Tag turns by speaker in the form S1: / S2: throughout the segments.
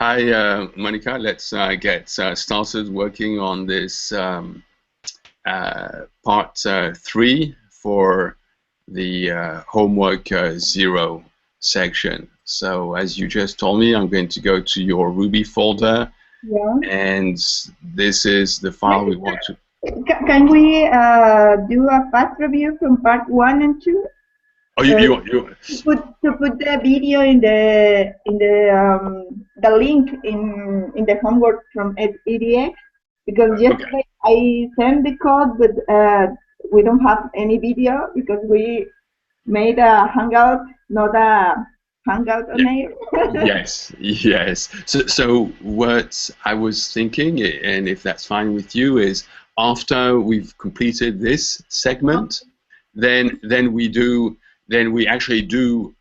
S1: Hi, Monica. Let's get started working on this part 3 for the homework 0 section. So as you just told me, I'm going to go to your Ruby folder, and this is the file we want to.
S2: Can we do a fast review from part 1 and 2?
S1: Oh,
S2: to put the video in the link in the homework from EDX, because yesterday I sent the code, but we don't have any video because we made a Hangout, not a Hangout on air.
S1: Yes. So what I was thinking, and if that's fine with you, is after we've completed this segment, then we actually do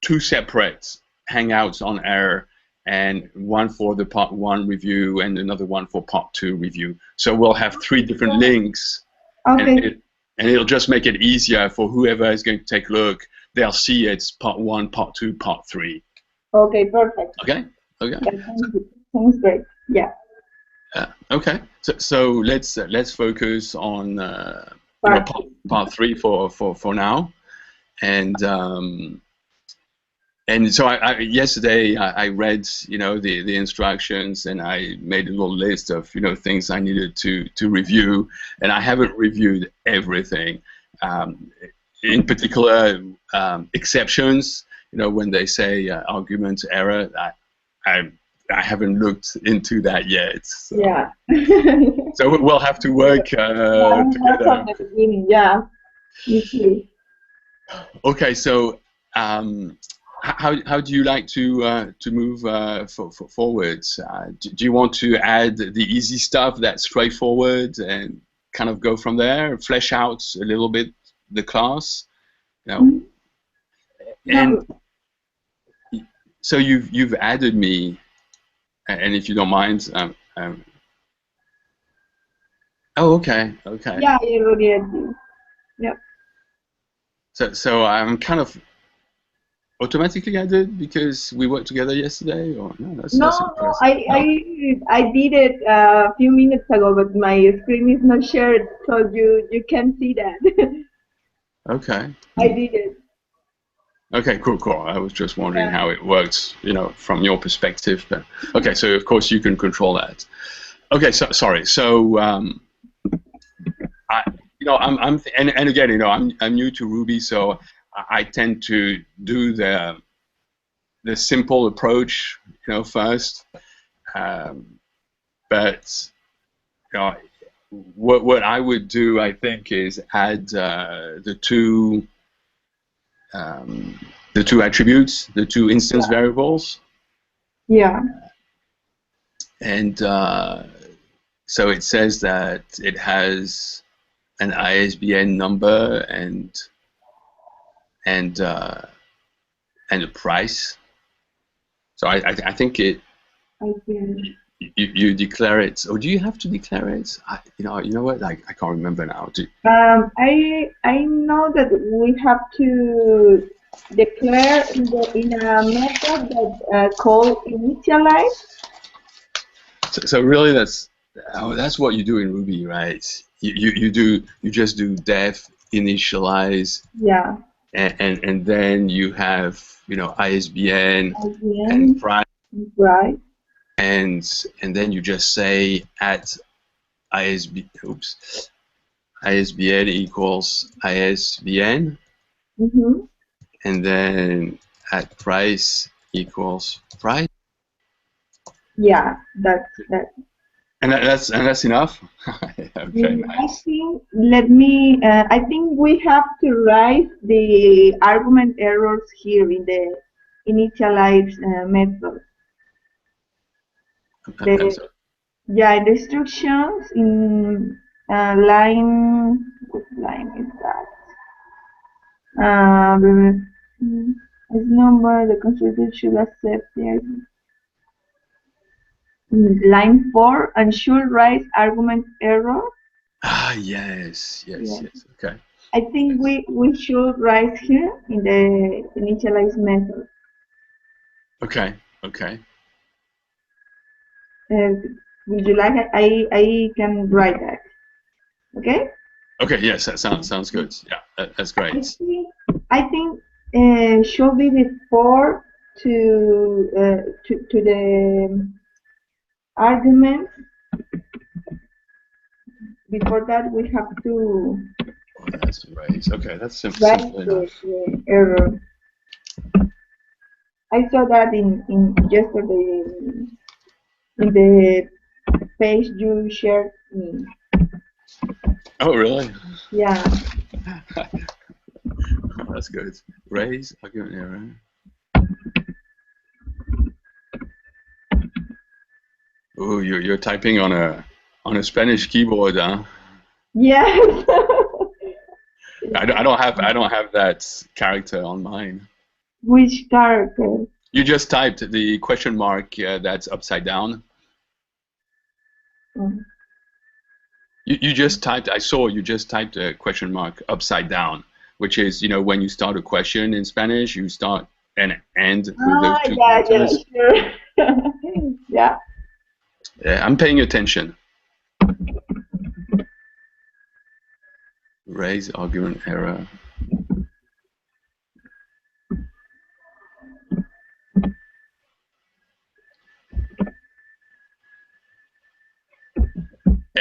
S1: 2 separate Hangouts on air, and one for the part 1 review and another one for part 2 review. So we'll have 3 different links, and it'll just make it easier for whoever is going to take a look. They'll see it's part 1, part 2, part 3.
S2: Okay, perfect.
S1: Okay.
S2: Sounds great. Yeah.
S1: Okay. So let's focus on part 3 for now, and so yesterday I read the instructions, and I made a little list of things I needed to review, and I haven't reviewed everything. In particular, exceptions. When they say argument error, I haven't looked into that yet. So.
S2: Yeah.
S1: So we'll have to work together.
S2: From the beginning, yeah.
S1: Okay, so how do you like to move forward? Do you want to add the easy stuff that's straightforward and kind of go from there, flesh out a little bit the class? And so you've added me, and if you don't mind, oh, okay.
S2: Yeah, you already did. Yep.
S1: So I'm kind of automatically added because we worked together yesterday, or no? That's
S2: I did it a few minutes ago, but my screen is not shared, so you can see that.
S1: Okay.
S2: I did it.
S1: Okay, cool. I was just wondering how it works, from your perspective. But okay, so of course you can control that. Okay, so sorry. So I'm again, I'm new to Ruby, so I tend to do the simple approach, first. But what I would do, I think, is add the two attributes, the 2 instance variables.
S2: Yeah.
S1: And so it says that it has an ISBN number and a price. So I think it. You declare it, or do you have to declare it? You know what? I can't remember now.
S2: I know that we have to declare in a method that called initialize.
S1: So really, that's what you do in Ruby, right? You just do def initialize.
S2: Yeah.
S1: And then you have ISBN and price.
S2: Right.
S1: And then you just say at ISBN equals ISBN, and then at price equals price.
S2: Yeah, that's.
S1: And that's enough. Okay, nice.
S2: I think we have to write the argument errors here in the initialize method. In the instructions in line, what line is that? As number, the constructor should accept the line 4 and should write argument error.
S1: Yes. Okay.
S2: I think we should write here in the initialize method.
S1: Okay.
S2: would you like? I can write that. Okay.
S1: Okay. Yes, that sounds good. Yeah, that's
S2: I
S1: great.
S2: think should be before to the argument. Before that, we have to
S1: Oh, that's raise. Okay, that's
S2: write
S1: simple enough.
S2: the error. I saw that in yesterday in the page you shared me.
S1: Oh, really?
S2: Yeah.
S1: Oh, that's good. Raise argument error. Oh, you're typing on a Spanish keyboard, huh?
S2: Yes.
S1: I don't have that character on mine.
S2: Which character?
S1: You just typed the question mark that's upside down.
S2: Mm.
S1: You just typed. I saw you just typed a question mark upside down, which is when you start a question in Spanish, you start and end with those two
S2: Yeah,
S1: characters.
S2: sure. Yeah.
S1: Yeah, I'm paying attention. Raise argument error.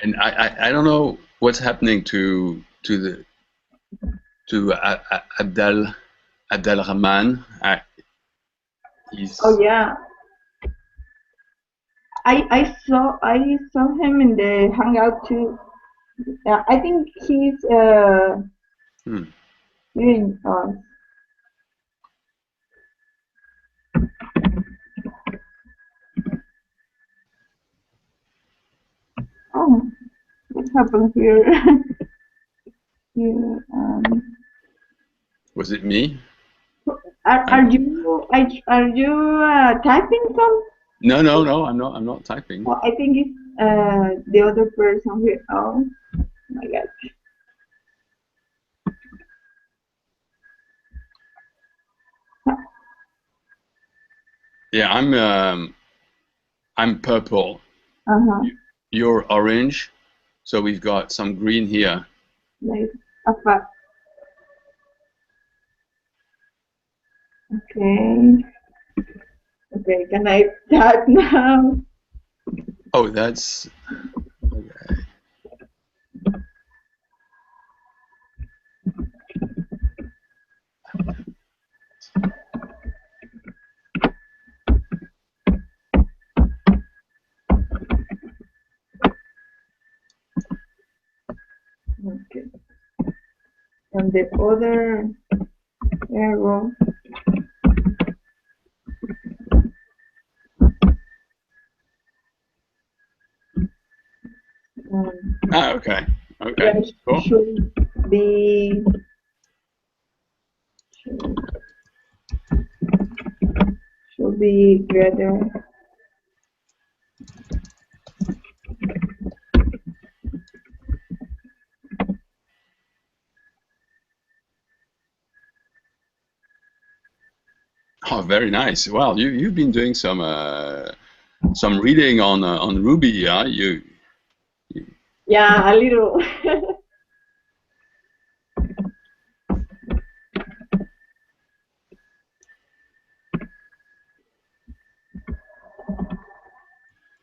S1: And I don't know what's happening to Abdel Rahman.
S2: Oh
S1: He's
S2: yeah. I saw him in the hangout too. I think he's
S1: hmm.
S2: hearing us. Oh, what happened here? Here,
S1: Was it me?
S2: are you typing some?
S1: No. I'm not typing.
S2: Oh, I think it's the other person here. Oh my God.
S1: Yeah, I'm purple.
S2: Uh-huh.
S1: You're orange. So we've got some green here.
S2: Like a fact. Okay. Okay. Can I type now?
S1: Oh, that's okay.
S2: Okay. And the other arrow.
S1: Okay. Okay.
S2: Yeah,
S1: Cool.
S2: should be should, should be greater.
S1: Oh, very nice. Well, you've been doing some reading on Ruby, yeah?
S2: Yeah, a little.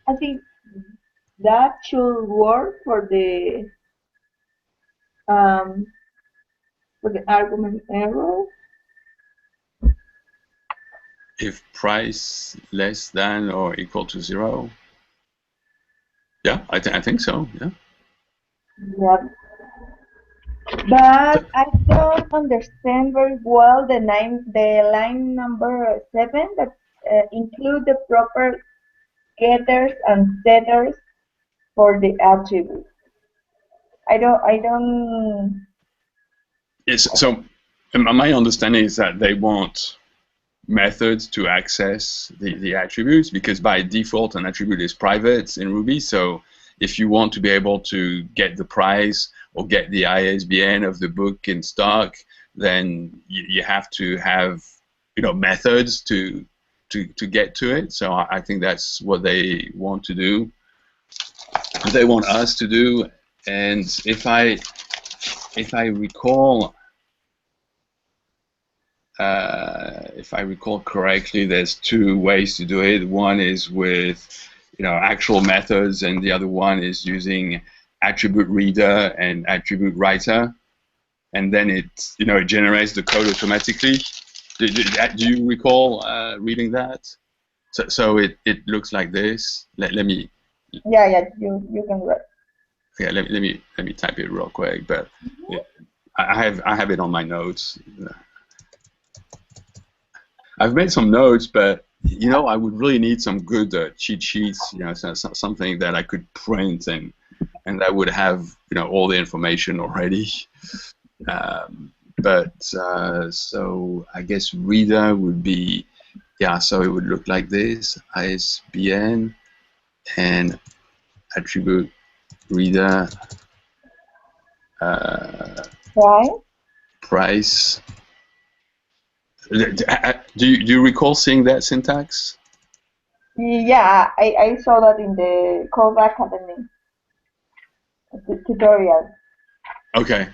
S2: I think that should work um for the argument error.
S1: If price less than or equal to 0. Yeah, I think so. Yeah.
S2: Yeah, but I don't understand very well the line number 7 that include the proper getters and setters for the attribute. I don't.
S1: So my understanding is that they want methods to access the attributes because by default an attribute is private in Ruby. So if you want to be able to get the price or get the ISBN of the book in stock, then you have to have methods to to get to it. So I think that's what they want to do. They want us to do. And if I recall. If I recall correctly, there's two ways to do it. One is with, actual methods, and the other one is using attribute reader and attribute writer, and then it generates the code automatically. Do you recall reading that? So it looks like this. Let me.
S2: Yeah, you can read.
S1: Yeah, let me type it real quick. But I have it on my notes. I've made some notes, but I would really need some good cheat sheets. Something that I could print and that would have all the information already. So I guess reader would be, so it would look like this: ISBN and attribute reader price. Do you recall seeing that syntax?
S2: Yeah, I saw that in the Code Academy tutorial.
S1: Okay.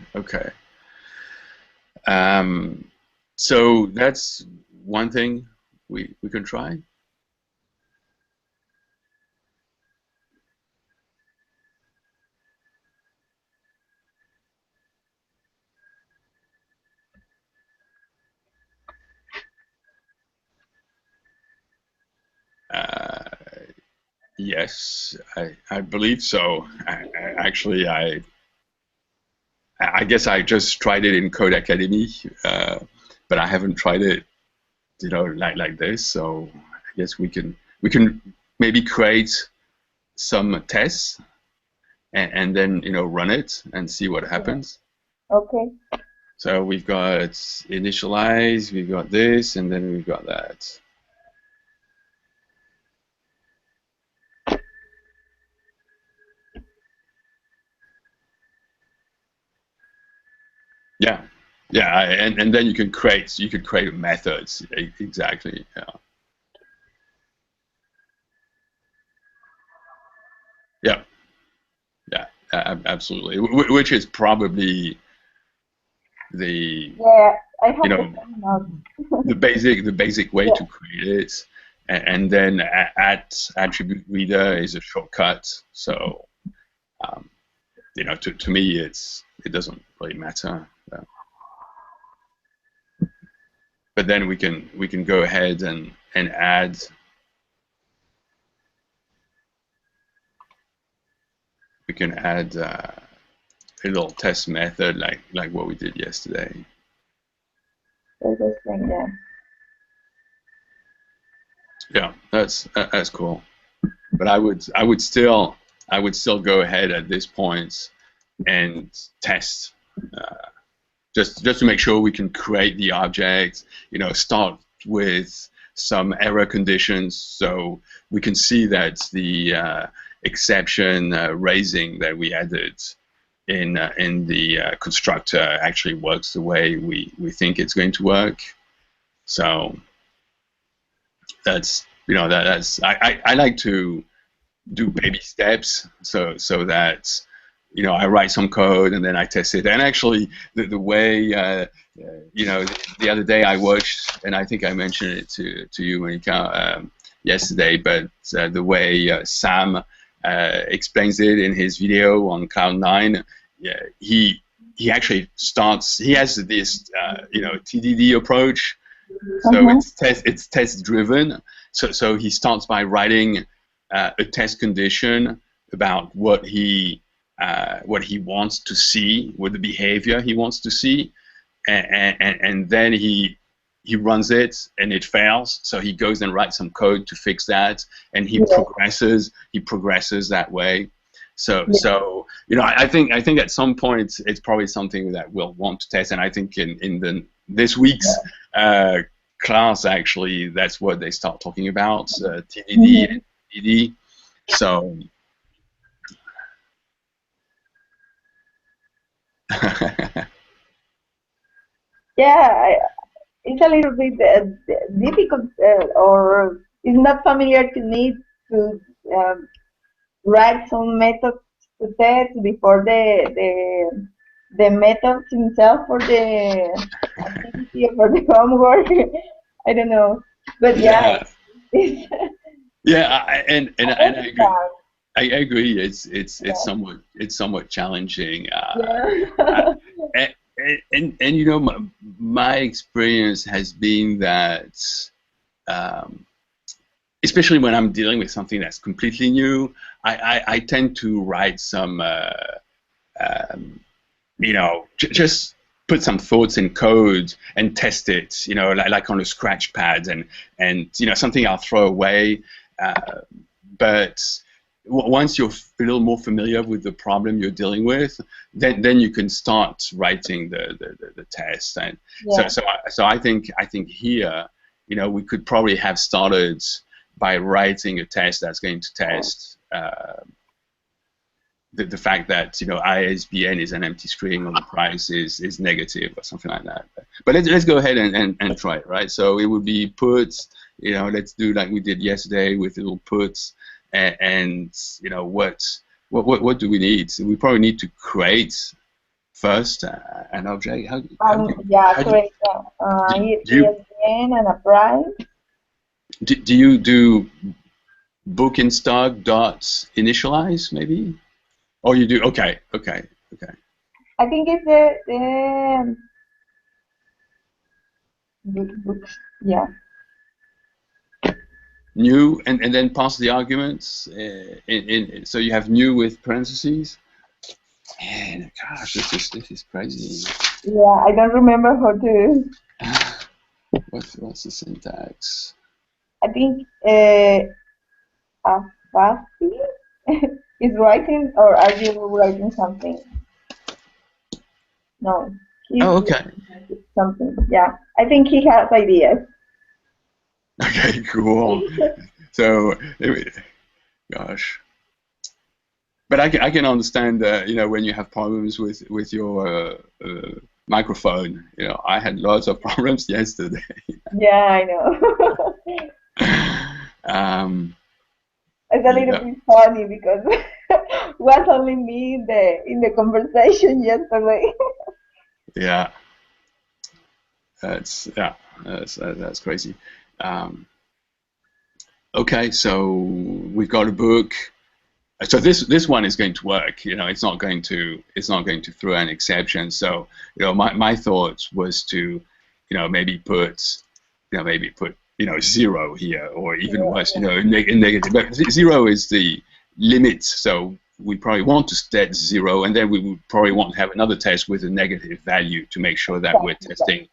S1: So that's one thing we can try. Yes, I believe so. I guess I just tried it in Code Academy, but I haven't tried it, like this. So I guess we can maybe create some tests and then run it and see what happens.
S2: Okay.
S1: So we've got initialize, we've got this, and then we've got that. Yeah, and then you could create methods. Exactly. Yeah, absolutely. Which is probably the
S2: I have
S1: the basic way to create it, and then attribute reader is a shortcut. So to me it doesn't really matter. But then we can go ahead and add a little test method like what we did yesterday. Yeah, that's cool. But I would still go ahead at this point and test just to make sure we can create the object. Start with some error conditions so we can see that the exception raising that we added in the constructor actually works the way we think it's going to work. So that's I like to do baby steps so that I write some code and then I test it. And actually the way the other day I watched, and I think I mentioned it to you, Monica, yesterday, but the way Sam explains it in his video on Cloud9, he actually starts. He has this TDD approach, so it's test driven. So he starts by writing a test condition about what he wants to see, what the behavior he wants to see, and then he runs it and it fails. So he goes and writes some code to fix that, and he progresses that way. So I think at some point it's probably something that we'll want to test, and I think in this week's class actually that's what they start talking about, TDD and TDD. So
S2: yeah, it's a little bit difficult or it's not familiar to me to write some methods to test before the methods himself for the activity or for the homework. I don't know, but yeah,
S1: Yeah,
S2: it's
S1: yeah, and I agree.
S2: fun.
S1: I agree. It's
S2: Yeah,
S1: somewhat challenging. Uh,
S2: yeah,
S1: and you know, my experience has been that, um, especially when I'm dealing with something that's completely new, I tend to write some, um, you know, just put some thoughts in code and test it, you know, like on a scratch pad, and you know, something I'll throw away. Uh, but once you're a little more familiar with the problem you're dealing with, then you can start writing the test. And
S2: yeah,
S1: so I think here, you know, we could probably have started by writing a test that's going to test the fact that, you know, ISBN is an empty string or the price is negative or something like that. But let's go ahead and try it, right? So it would be puts, you know, let's do like we did yesterday with little puts, and you know, what do we need? We probably need to create first an object.
S2: yeah,
S1: How do
S2: correct.
S1: do, do you
S2: ESPN and a price.
S1: do you do book in stock dot initialize maybe? Oh, you do. Okay.
S2: I think it's the books. Yeah,
S1: New, and then pass the arguments so you have new with parentheses. Man, gosh, this is crazy.
S2: yeah. I don't remember how to.
S1: What's the syntax?
S2: I think Afasti is writing, or are you writing something? No, he's
S1: Oh, okay.
S2: writing something. Yeah, I think he has ideas.
S1: Okay, cool. So, gosh, but I can understand you know, when you have problems with your microphone. You know, I had lots of problems yesterday.
S2: Yeah, I know.
S1: um,
S2: It's a little
S1: yeah,
S2: bit funny because was only me in the conversation yesterday.
S1: yeah. That's crazy. Um, okay, so we've got a book. So this one is going to work. You know, it's not going to throw an exception. So, you know, my thought was to, maybe put zero here, or even worse,
S2: Yeah,
S1: negative. But zero is the limit. So we probably want to set zero, and then we would probably want to have another test with a negative value to make sure that we're
S2: exactly.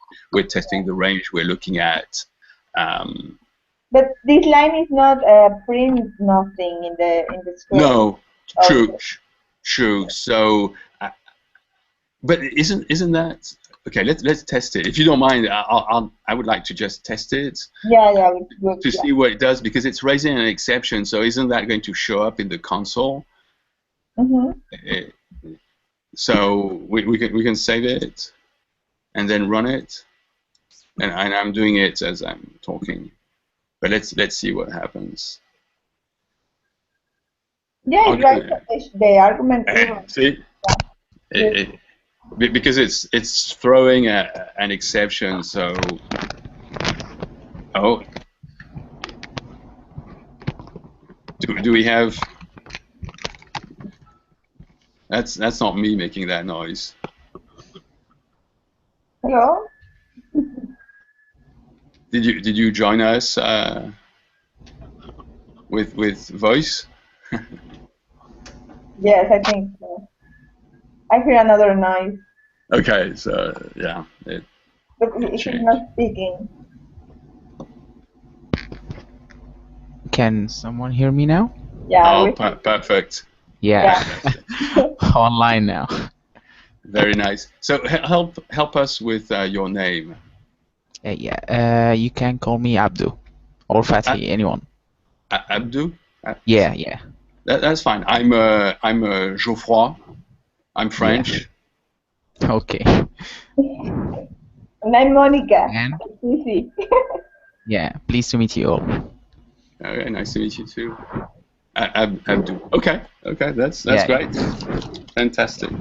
S1: testing the range we're looking at. Um,
S2: But this line is not print nothing in the screen.
S1: no, true,
S2: Okay.
S1: true. So, but isn't that okay? Let's test it. If you don't mind, I would like to just test it
S2: Yeah, yeah, it's good.
S1: to
S2: Yeah.
S1: see what it does, because it's raising an exception. So isn't that going to show up in the console?
S2: Mm-hmm.
S1: Eh, So we can save it and then run it, and I'm doing it as I'm talking. But let's see what happens.
S2: Yeah, it's right.
S1: Okay.
S2: The argument even.
S1: See,
S2: Good.
S1: because it's throwing an exception. So, oh, do we have? That's not me making that noise.
S2: Hello?
S1: Did you join us with voice?
S2: Yes, I think so. I hear another noise,
S1: Okay, so yeah,
S2: but
S1: it
S2: he's
S1: changed.
S2: not speaking.
S3: Can someone hear me now?
S2: Yeah,
S1: Oh,
S2: we.
S1: perfect.
S3: Yeah,
S2: Yeah.
S3: online now.
S1: Very nice. So help us with your name.
S3: Yeah. You can call me Abdu or
S1: A-
S3: Fatih, anyone.
S1: Abdou.
S3: Yeah.
S1: That's fine. I'm Geoffroy. I'm
S3: Yeah.
S1: French.
S3: Okay.
S2: And I'm Monica.
S3: And
S2: Susie.
S3: yeah, pleased to meet you all.
S1: Okay, nice to meet you too. Abdul. Okay, that's
S3: Yeah.
S1: great. Fantastic.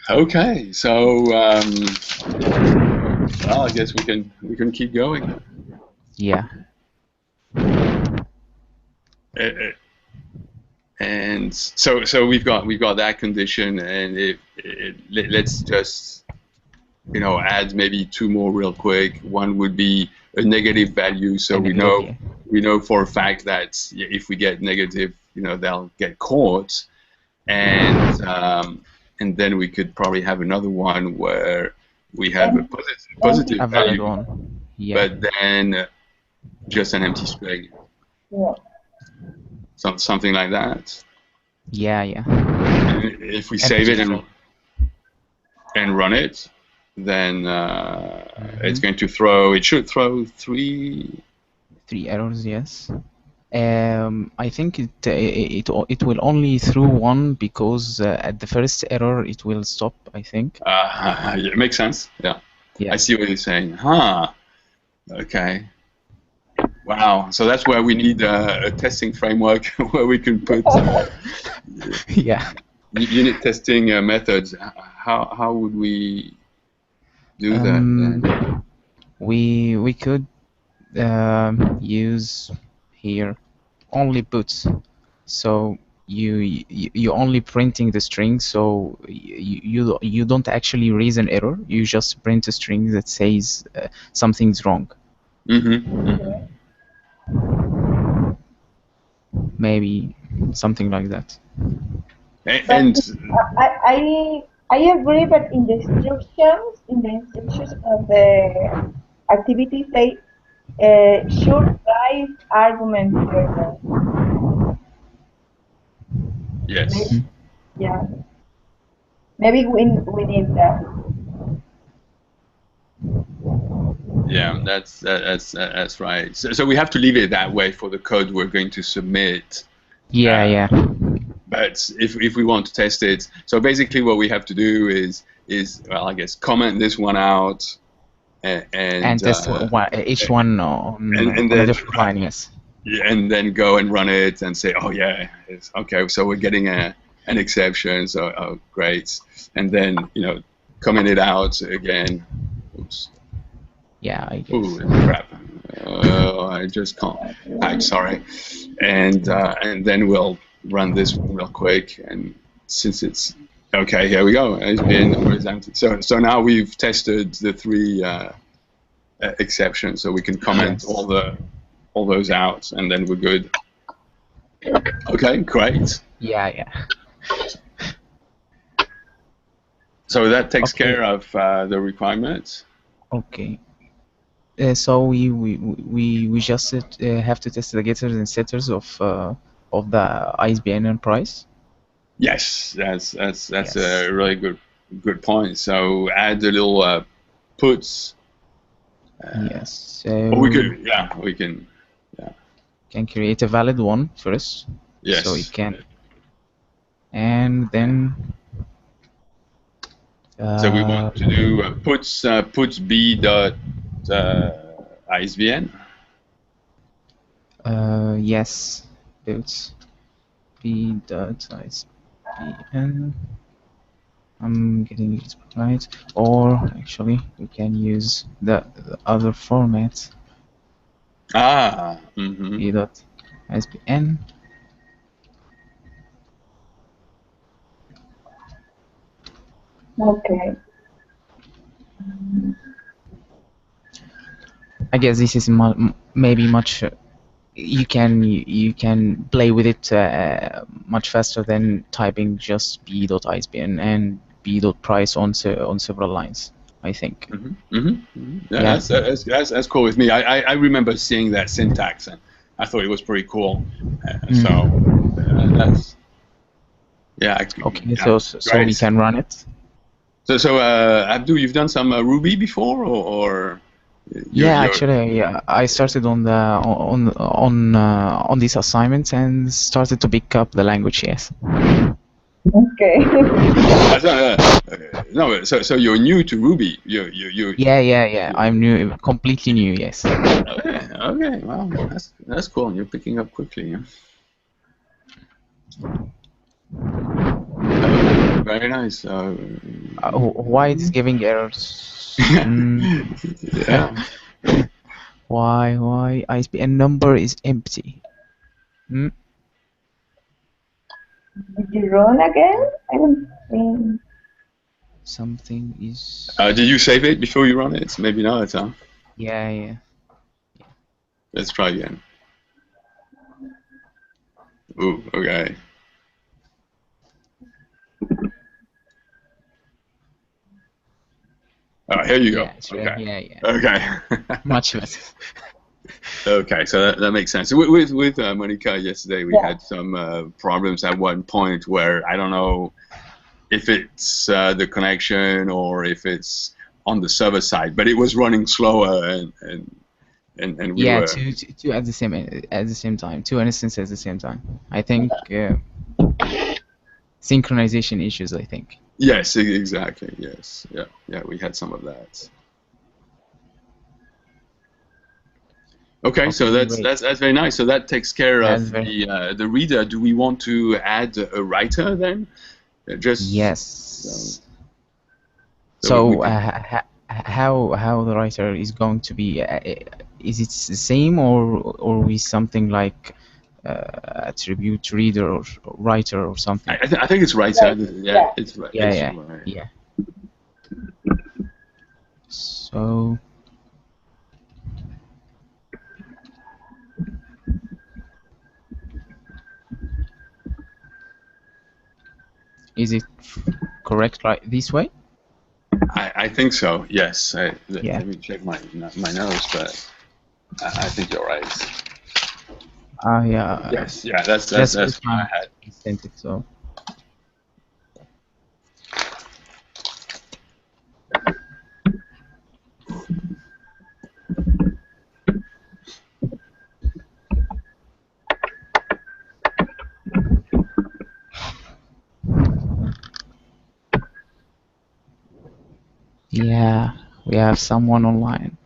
S1: Okay, so well, I guess we can keep going.
S3: Yeah.
S1: And so we've got that condition, and let's just add maybe two more real quick. One would be a negative value, so we know for a fact that if we get negative, they'll get caught, and then we could probably have another one where we have a positive
S3: A valid
S1: value,
S3: one. Yeah.
S1: but then just an empty string.
S2: Yeah.
S1: Something like that.
S3: Yeah.
S1: And if we save it and run it, then it's going to throw. It should throw three
S3: errors. Yes. I think it will only throw one because at the first error it will stop. I think.
S1: Yeah, it makes sense. Yeah. I see what you're saying. Okay. Wow. So that's where we need a testing framework where we can put unit testing methods. How would we do that?
S3: We could use here only puts. So you only printing the string, so you don't actually raise an error. You just print a string that says something's wrong. Maybe something like that.
S2: And I agree, but in the instructions of the activity, say should drive argument further.
S1: Yes.
S2: Maybe, yeah. Maybe we need that.
S1: Yeah, that's right. So we have to leave it that way for the code we're going to submit.
S3: Yeah.
S1: But if we want to test it, so basically what we have to do is well, I guess comment this one out and
S3: test each one on a different line. Yes.
S1: Yeah, and then go and run it and say, oh yeah, it's okay. So we're getting an exception. So oh great, and then comment it out again. Oops.
S3: Yeah, I guess.
S1: Ooh, crap. I just can't type, sorry. And then we'll run this real quick. And since it's, okay, here we go. It's been presented. So now we've tested the three exceptions, so we can comment all those out, and then we're good. Okay, great.
S3: Yeah.
S1: So that takes care of the requirements.
S3: Okay. So we just have to test the getters and setters of the ISBN and price.
S1: Yes, that's a really good point. So add the little puts.
S3: Yes. So
S1: we can
S3: create a valid one first.
S1: Yes.
S3: So it can, and then.
S1: So we want to do puts b dot ISBN.
S3: Yes, puts b dot ISBN. I'm getting it right. Or actually, we can use the other format. B dot ISBN.
S2: Okay.
S3: I guess this is maybe much. You can play with it much faster than typing just b.isbn and b.price on several lines, I think.
S1: Yeah. That's cool with me. I remember seeing that syntax and I thought it was pretty cool. So that's
S3: okay. So we can run it.
S1: So Abdul, you've done some Ruby before, or?
S3: Actually, I started on these assignments and started to pick up the language. Yes.
S2: Okay.
S1: No, so you're new to Ruby. You.
S3: Yeah. I'm new, completely new. Yes.
S1: Okay. Well, that's cool. You're picking up quickly. Yeah? Very nice.
S3: Why it's giving errors?
S1: Yeah.
S3: Why ISBN number is empty? Hmm?
S2: Did you run again? I don't think.
S3: Something is.
S1: Did you save it before you run it? Maybe not, huh?
S3: Yeah.
S1: Let's try again. Ooh, okay. Here you go.
S3: Yeah, it's right.
S1: Okay.
S3: Yeah.
S1: Okay.
S3: Much better.
S1: Okay, so that makes sense. With Monica yesterday, we had some problems at one point where I don't know if it's the connection or if it's on the server side, but it was running slower and we
S3: Yeah,
S1: were.
S3: two at the same time. Two instances at the same time. I think synchronization issues. I think.
S1: Yes, exactly. Yes, yeah. We had some of that. Okay, so
S3: Okay,
S1: that's very nice. So that takes care
S3: That's
S1: of
S3: very.
S1: the reader. Do we want to add a writer then? Just
S3: Yes.
S1: so we
S3: So
S1: can.
S3: how the writer is going to be? Is it the same or we something like attribute reader or writer or something?
S1: I think it's writer. Yeah, it's right. It's
S3: Yeah.
S1: right.
S3: Yeah. So is it correct like this way?
S1: I think so. Yes.
S3: Yeah.
S1: Let me check my notes, but I think you're right.
S3: Yeah.
S1: Yes. Yeah. That's
S3: That's
S1: what
S3: the
S1: I
S3: time
S1: had.
S3: I sent it. So yeah, we have someone online.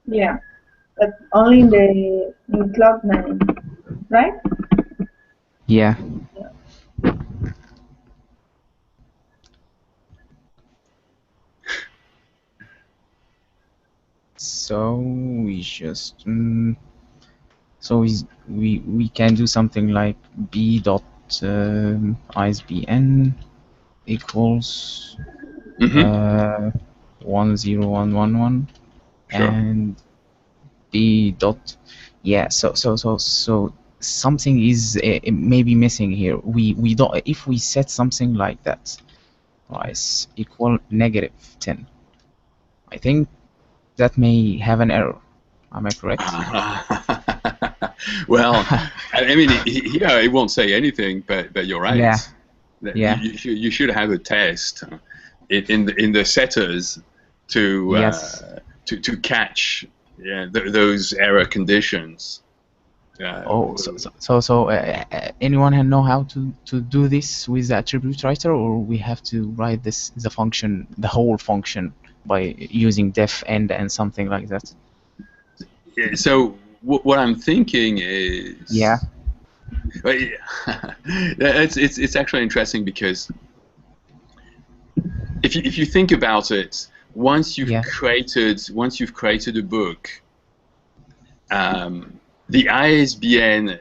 S2: Yeah, but only in Cloud9, right?
S3: Yeah. So we just we can do something like b dot ISBN equals
S1: Mm-hmm.
S3: 10111
S1: Sure.
S3: and b dot so something is maybe missing here. We don't, if we set something like that, price equal -10, I think that may have an error. Am I correct?
S1: Well, I mean, here it won't say anything, but you're right.
S3: Yeah. Yeah.
S1: You should have a test in the setters to
S3: Yes.
S1: to catch those error conditions.
S3: Oh, so anyone know how to do this with the attribute writer, or we have to write the function, the whole function, by using def end and something like that?
S1: So what I'm thinking is,
S3: Yeah.
S1: it's actually interesting because if you think about it, once you've
S3: Yeah.
S1: created a book, the ISBN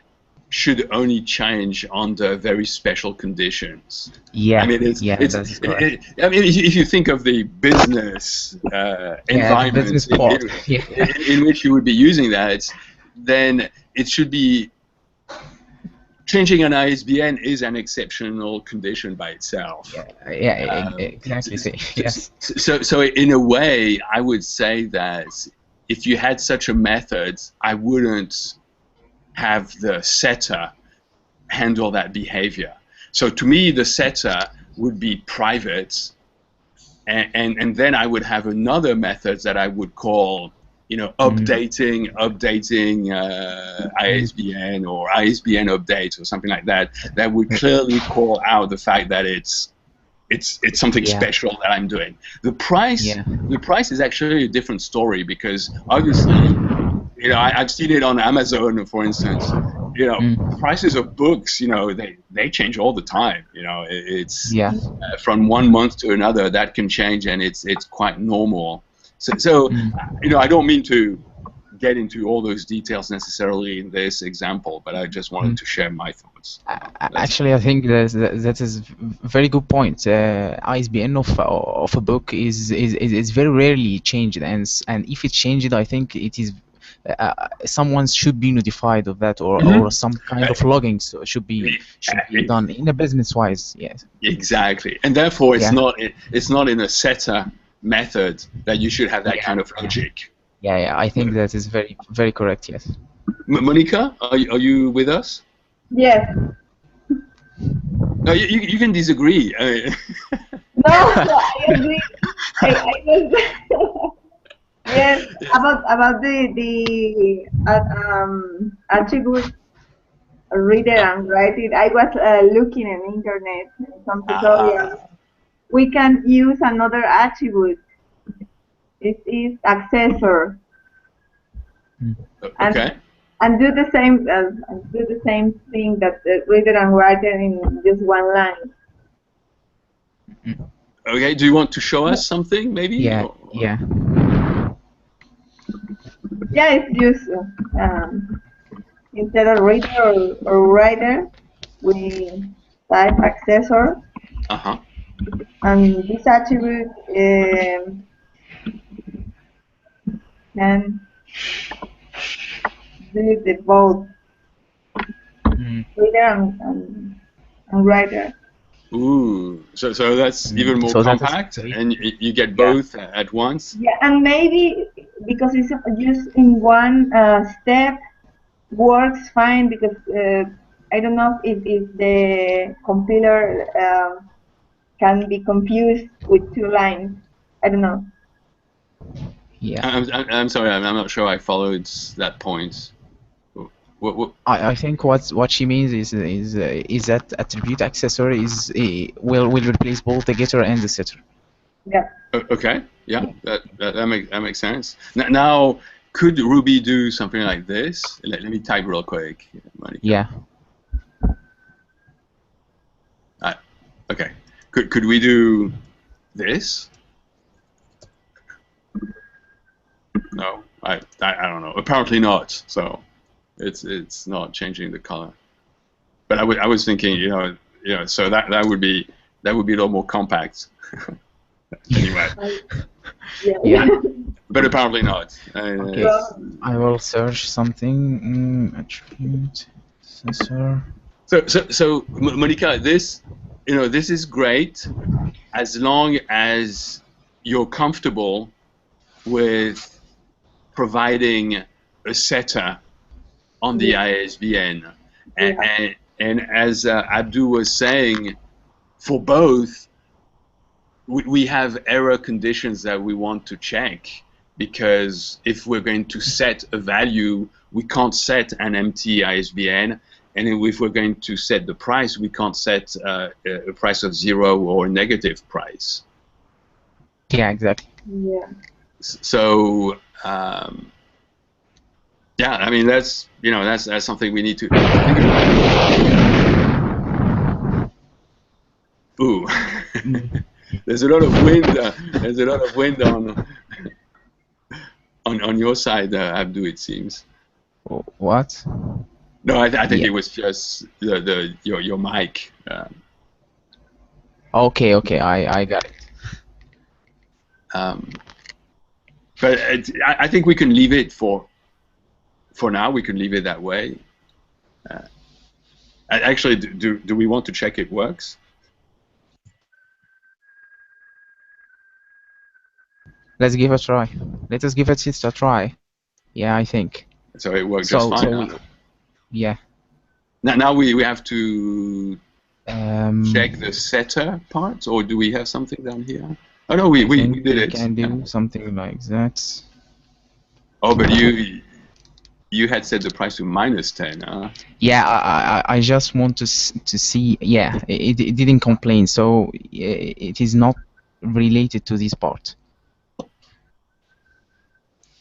S1: should only change under very special conditions.
S3: Yeah.
S1: I mean,
S3: That is correct.
S1: I mean, if you think of the business
S3: The
S1: environment
S3: business part. Yeah.
S1: in which you would be using that, then it should be changing an ISBN is an exceptional condition by itself.
S3: Exactly. Yes.
S1: So in a way, I would say that if you had such a method, I wouldn't have the setter handle that behavior. So to me, the setter would be private, and then I would have another method that I would call updating ISBN or ISBN updates or something like that, that would clearly call out the fact that it's something special that I'm doing. The price is actually a different story, because obviously, I've seen it on Amazon, for instance. Prices of books, they change all the time. It's from one month to another that can change, and it's quite normal. So I don't mean to get into all those details necessarily in this example, but I just wanted to share my thoughts.
S3: Actually, I think that is a very good point. ISBN of a book is very rarely changed, and if it's changed, I think it is someone should be notified of that, or some kind of logging should be done in a business wise. Yes.
S1: Exactly, and therefore it's not in a setter method that you should have that kind of logic.
S3: Yeah, I think that is very, very correct. Yes.
S1: Monica, are you with us?
S2: Yes.
S1: No, you can disagree.
S2: No, I agree. I was yes, about the attribute reader and writer. I was looking on internet some tutorials. We can use another attribute. It is accessor.
S1: Okay.
S2: And do the same thing that the reader and writer in just one line.
S1: Okay. Do you want to show us something, maybe?
S3: Yeah.
S2: Yeah, it's just instead of reader or writer, we type accessor. And this attribute can do the both reader and writer.
S1: Ooh, so that's even more compact, and you get both at once.
S2: Yeah, and maybe because it's just in one step works fine, because I don't know if the compiler can be confused with two lines. I don't know.
S3: Yeah.
S1: I'm sorry, I'm not sure I followed that point. What?
S3: I think what she means is that attribute accessor will replace both the getter and the setter.
S2: Yeah.
S1: Okay. Yeah. That makes sense. Now, could Ruby do something like this? Let me type real quick, Monica.
S3: Yeah.
S1: Okay. Could we do this? No, I don't know. Apparently not. So it's not changing the color. But I was thinking, so that would be a little more compact. Anyway.
S3: Yeah.
S1: But apparently not.
S3: Okay. I will search something. Attribute sensor.
S1: So Monica, this is great as long as you're comfortable with providing a setter on the ISBN, and as Abdul was saying, for both, we have error conditions that we want to check, because if we're going to set a value, we can't set an empty ISBN, and if we're going to set the price, we can't set a price of 0 or a negative price.
S3: Yeah, exactly.
S2: Yeah.
S1: So yeah, I mean that's something we need to. Ooh, there's a lot of wind. There's a lot of wind on your side, Abdu. It seems.
S3: What?
S1: No, I think it was just your mic.
S3: Okay, I got it.
S1: But I think we can leave it for now. We can leave it that way. Actually, do we want to check it works?
S3: Let's give it a try. Let us give it a try. Yeah, I think.
S1: So it worked just fine.
S3: Yeah.
S1: Now we have to check the setter part, or do we have something down here? Oh no, we did it.
S3: We can do something like that.
S1: Oh, but you had set the price to -10, huh?
S3: Yeah, I just want to see. Yeah, it didn't complain, so it is not related to this part.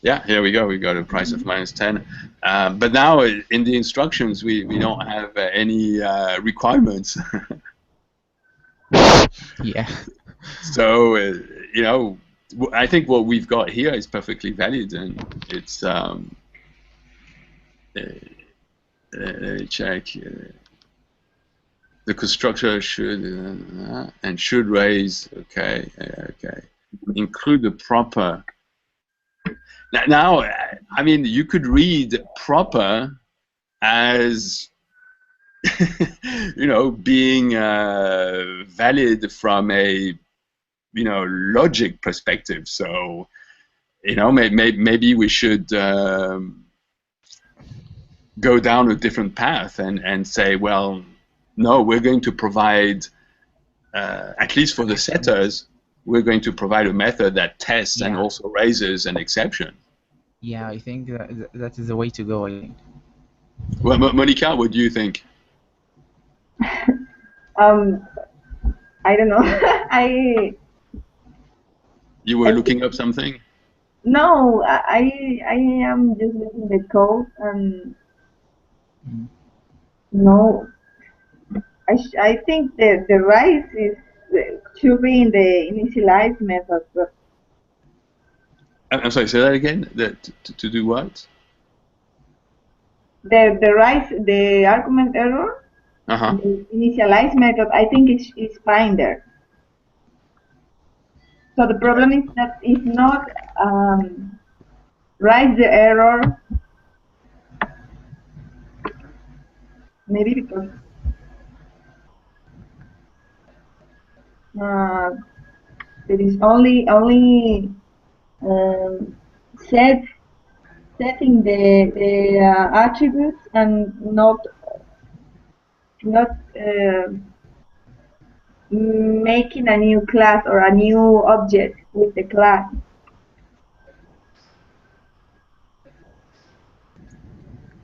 S1: Yeah, here we go. We got a price of -10. But now in the instructions, we don't have any requirements.
S3: Yeah.
S1: So, you know, I think what we've got here is perfectly valid, and it's let me check. The constructor should and should raise. Okay, okay. Include the proper. Now, I mean, you could read proper as you know, being valid from a logic perspective. So you know, maybe we should go down a different path and say, well, no, we're going to provide at least for the setters, we're going to provide a method that tests and also raises an exception.
S3: Yeah, I think that is the way to go. I think.
S1: Well, Monica, what do you think?
S2: I don't know.
S1: You were looking up something?
S2: No, I am just looking the code and no, I think the rise is should be in the initialize method. But
S1: I'm sorry, say that again. To do what?
S2: the rise, the argument error, the initialize method, I think is fine there. So the problem is that it's not rise the error, maybe because there is only setting the attributes and not making a new class or a new object with the class.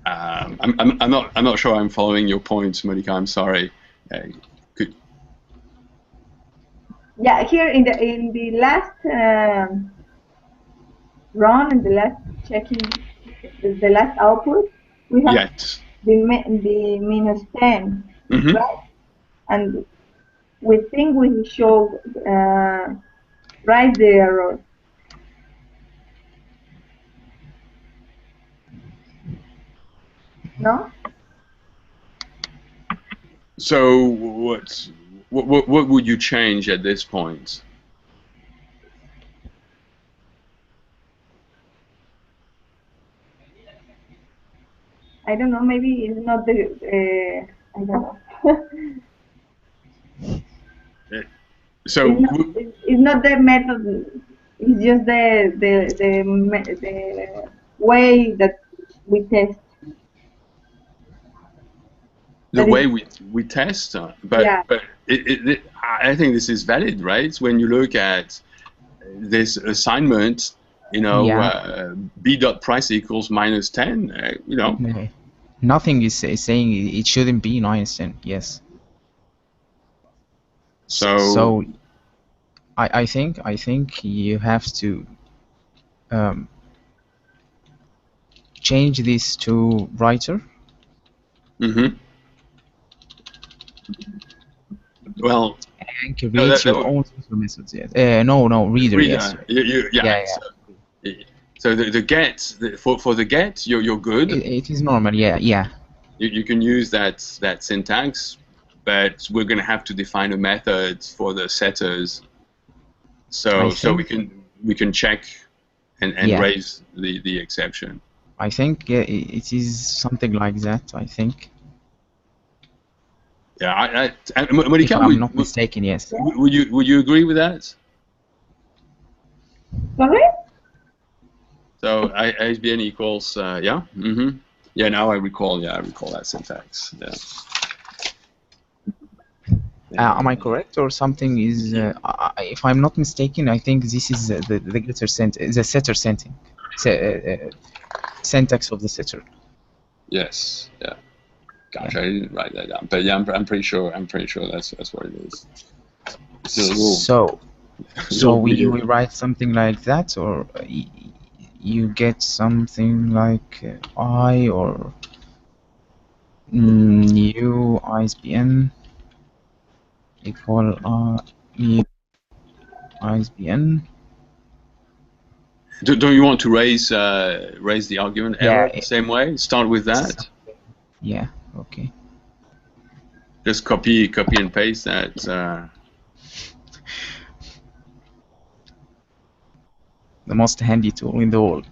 S1: I'm not sure I'm following your point, Monica. I'm sorry. Could
S2: Yeah, here in the last run, in the last checking, the last output, we have the -10, right? And we think we should write the error. No?
S1: So what would you change at this point?
S2: I don't know. Maybe it's not the. I don't know.
S1: So
S2: it's not the method. It's just the way that we test.
S1: The way we test, but I think this is valid, right? When you look at this assignment, you know, b dot price equals -10. You know,
S3: nothing is saying it shouldn't be -10. Yes. So I think you have to change this to writer.
S1: Well,
S3: and create your own methods. Yes. No, reader. Yes.
S1: So the get for the get, you're good.
S3: It is normal. Yeah.
S1: You can use that syntax, but we're going to have to define a method for the setters. So we can check and raise the exception.
S3: I think it is something like that. I think.
S1: Yeah, Monica,
S3: if I'm not mistaken, yes.
S1: Would you agree with that?
S2: Sorry?
S1: So ISBN equals yeah. Yeah, now I recall. Yeah, I recall that syntax. Yeah.
S3: Am I correct, or something is? If I'm not mistaken, I think this is the setter setting. syntax of the setter.
S1: Yes. Yeah. Gosh,
S3: Yeah.
S1: I didn't write that down, but yeah, I'm pretty sure. I'm pretty sure that's what it is. It's a little,
S3: So
S1: little
S3: we
S1: weird.
S3: write something like that, or you get something like I or new ISBN equal new ISBN.
S1: Don't you want to raise the argument error
S3: Yeah.
S1: the same way? Start with that.
S3: Yeah. Okay.
S1: Just copy and paste that.
S3: The most handy tool in the world.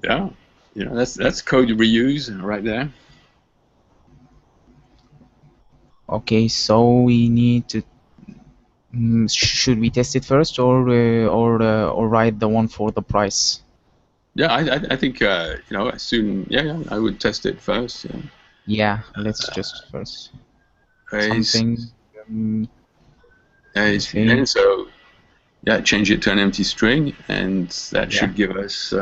S1: Yeah, that's code reuse right there.
S3: Okay, so we need to. Should we test it first, or write the one for the price?
S1: Yeah, I think soon. Yeah, I would test it first. Yeah.
S3: Yeah, let's just first
S1: Raise
S3: something.
S1: ASBN. So yeah, change it to an empty string, and that
S3: Yeah.
S1: should give us.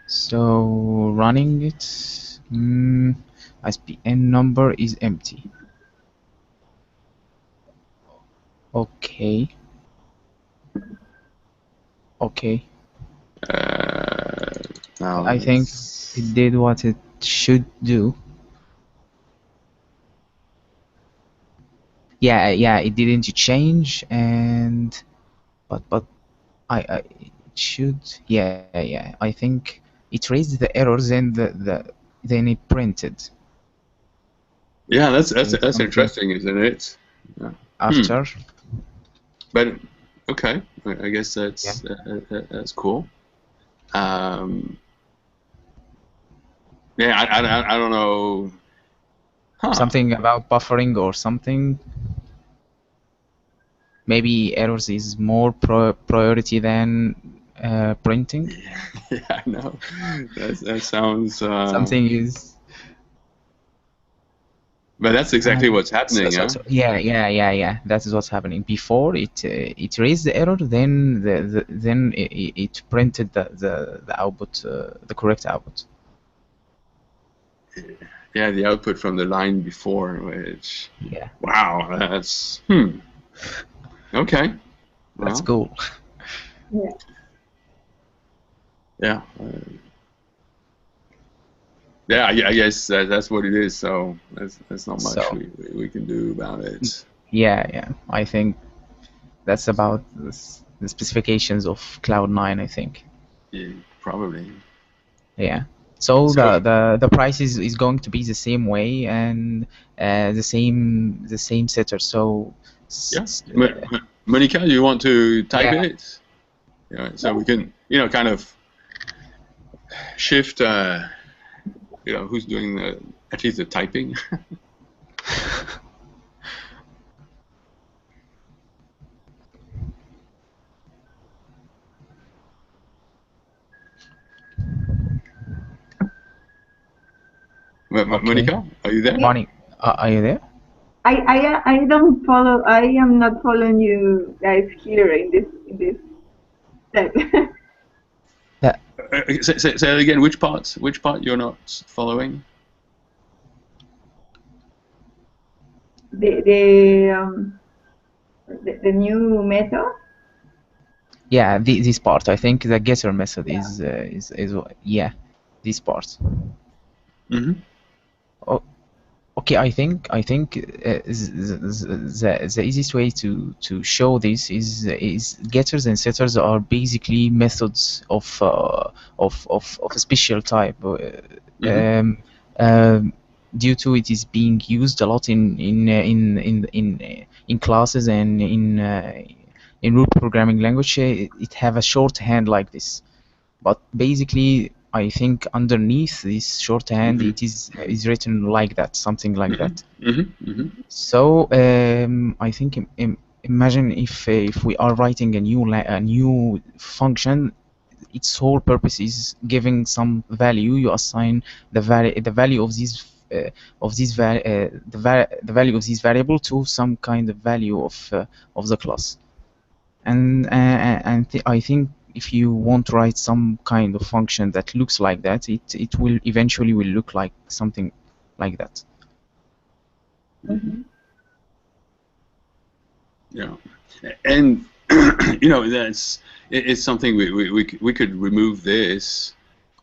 S3: So running it, ISBN number is empty. Okay. Okay.
S1: Now
S3: I think it did what it should do. Yeah, it didn't change, and but I it should. Yeah. I think it raised the errors and then it printed.
S1: yeah, that's
S3: Something
S1: interesting, isn't it? Yeah.
S3: after.
S1: But okay, I guess that's cool. Yeah, I don't know. Huh.
S3: Something about buffering or something. Maybe errors is more priority than printing.
S1: Yeah, I know. That sounds.
S3: Something is.
S1: But that's exactly what's happening, huh?
S3: Yeah. That is what's happening. Before it raised the error, then then it printed the output, the correct output.
S1: Yeah, the output from the line before, which.
S3: Yeah.
S1: Wow, that's Okay.
S3: That's cool.
S2: Yeah.
S1: Yeah. Yeah, I guess that's what it is. So there's not much we can do about it.
S3: Yeah. I think that's about the specifications of Cloud9, I think.
S1: Yeah, probably.
S3: Yeah. So the price is going to be the same way, and the same setter. So
S1: yeah. Monica, do you want to type it? Yeah. So we can kind of shift. Who's doing at least the typing. Monica, are you there?
S3: Monica, are you there?
S2: I don't follow. I am not following you guys here in this step.
S1: Say that again. Which part you're not following?
S2: The new method.
S3: Yeah, this part. I think the getter method is yeah, this part. Oh, okay. I think the easiest way to show this is getters and setters are basically methods of a special type. Due to it is being used a lot in classes and in root programming language, it have a shorthand like this. But basically, I think underneath this shorthand, it is written like that, something like that. So I think imagine if we are writing a new function, its whole purpose is giving some value. You assign the value of this the value of this variable to some kind of value of the class. And I think if you want to write some kind of function that looks like that, it will eventually will look like something like that.
S2: Mm-hmm.
S1: Yeah, and it's something we could remove this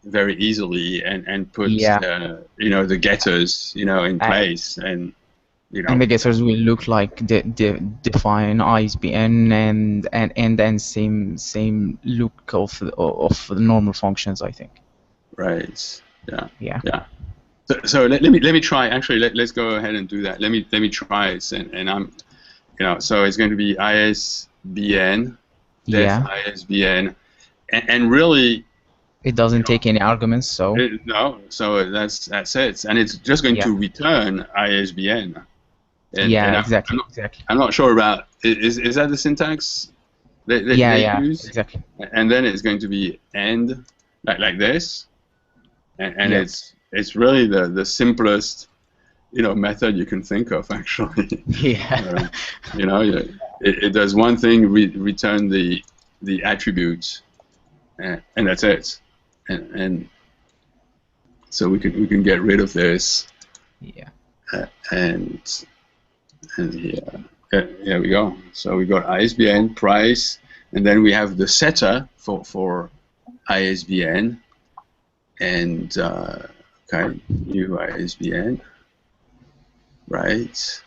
S1: very easily and put the getters in place, and
S3: and the getters will look like the define ISBN and then same look of the normal functions, I think.
S1: Right. Yeah.
S3: Yeah.
S1: Yeah. So let me try. Actually, let's go ahead and do that. Let me try it, and I'm so it's going to be ISBN, def ISBN, and really
S3: it doesn't take any arguments, so
S1: no. So that's it, and it's just going to return ISBN. And
S3: exactly.
S1: I'm not sure about is that the syntax that they use?
S3: Exactly.
S1: And then it's going to be end like this, and it's really the simplest method you can think of, actually.
S3: Yeah.
S1: It does one thing, return the attributes, and that's it, and so we can get rid of this.
S3: Yeah.
S1: And here we go. So we got ISBN price, and then we have the setter for ISBN, and okay, new ISBN, right?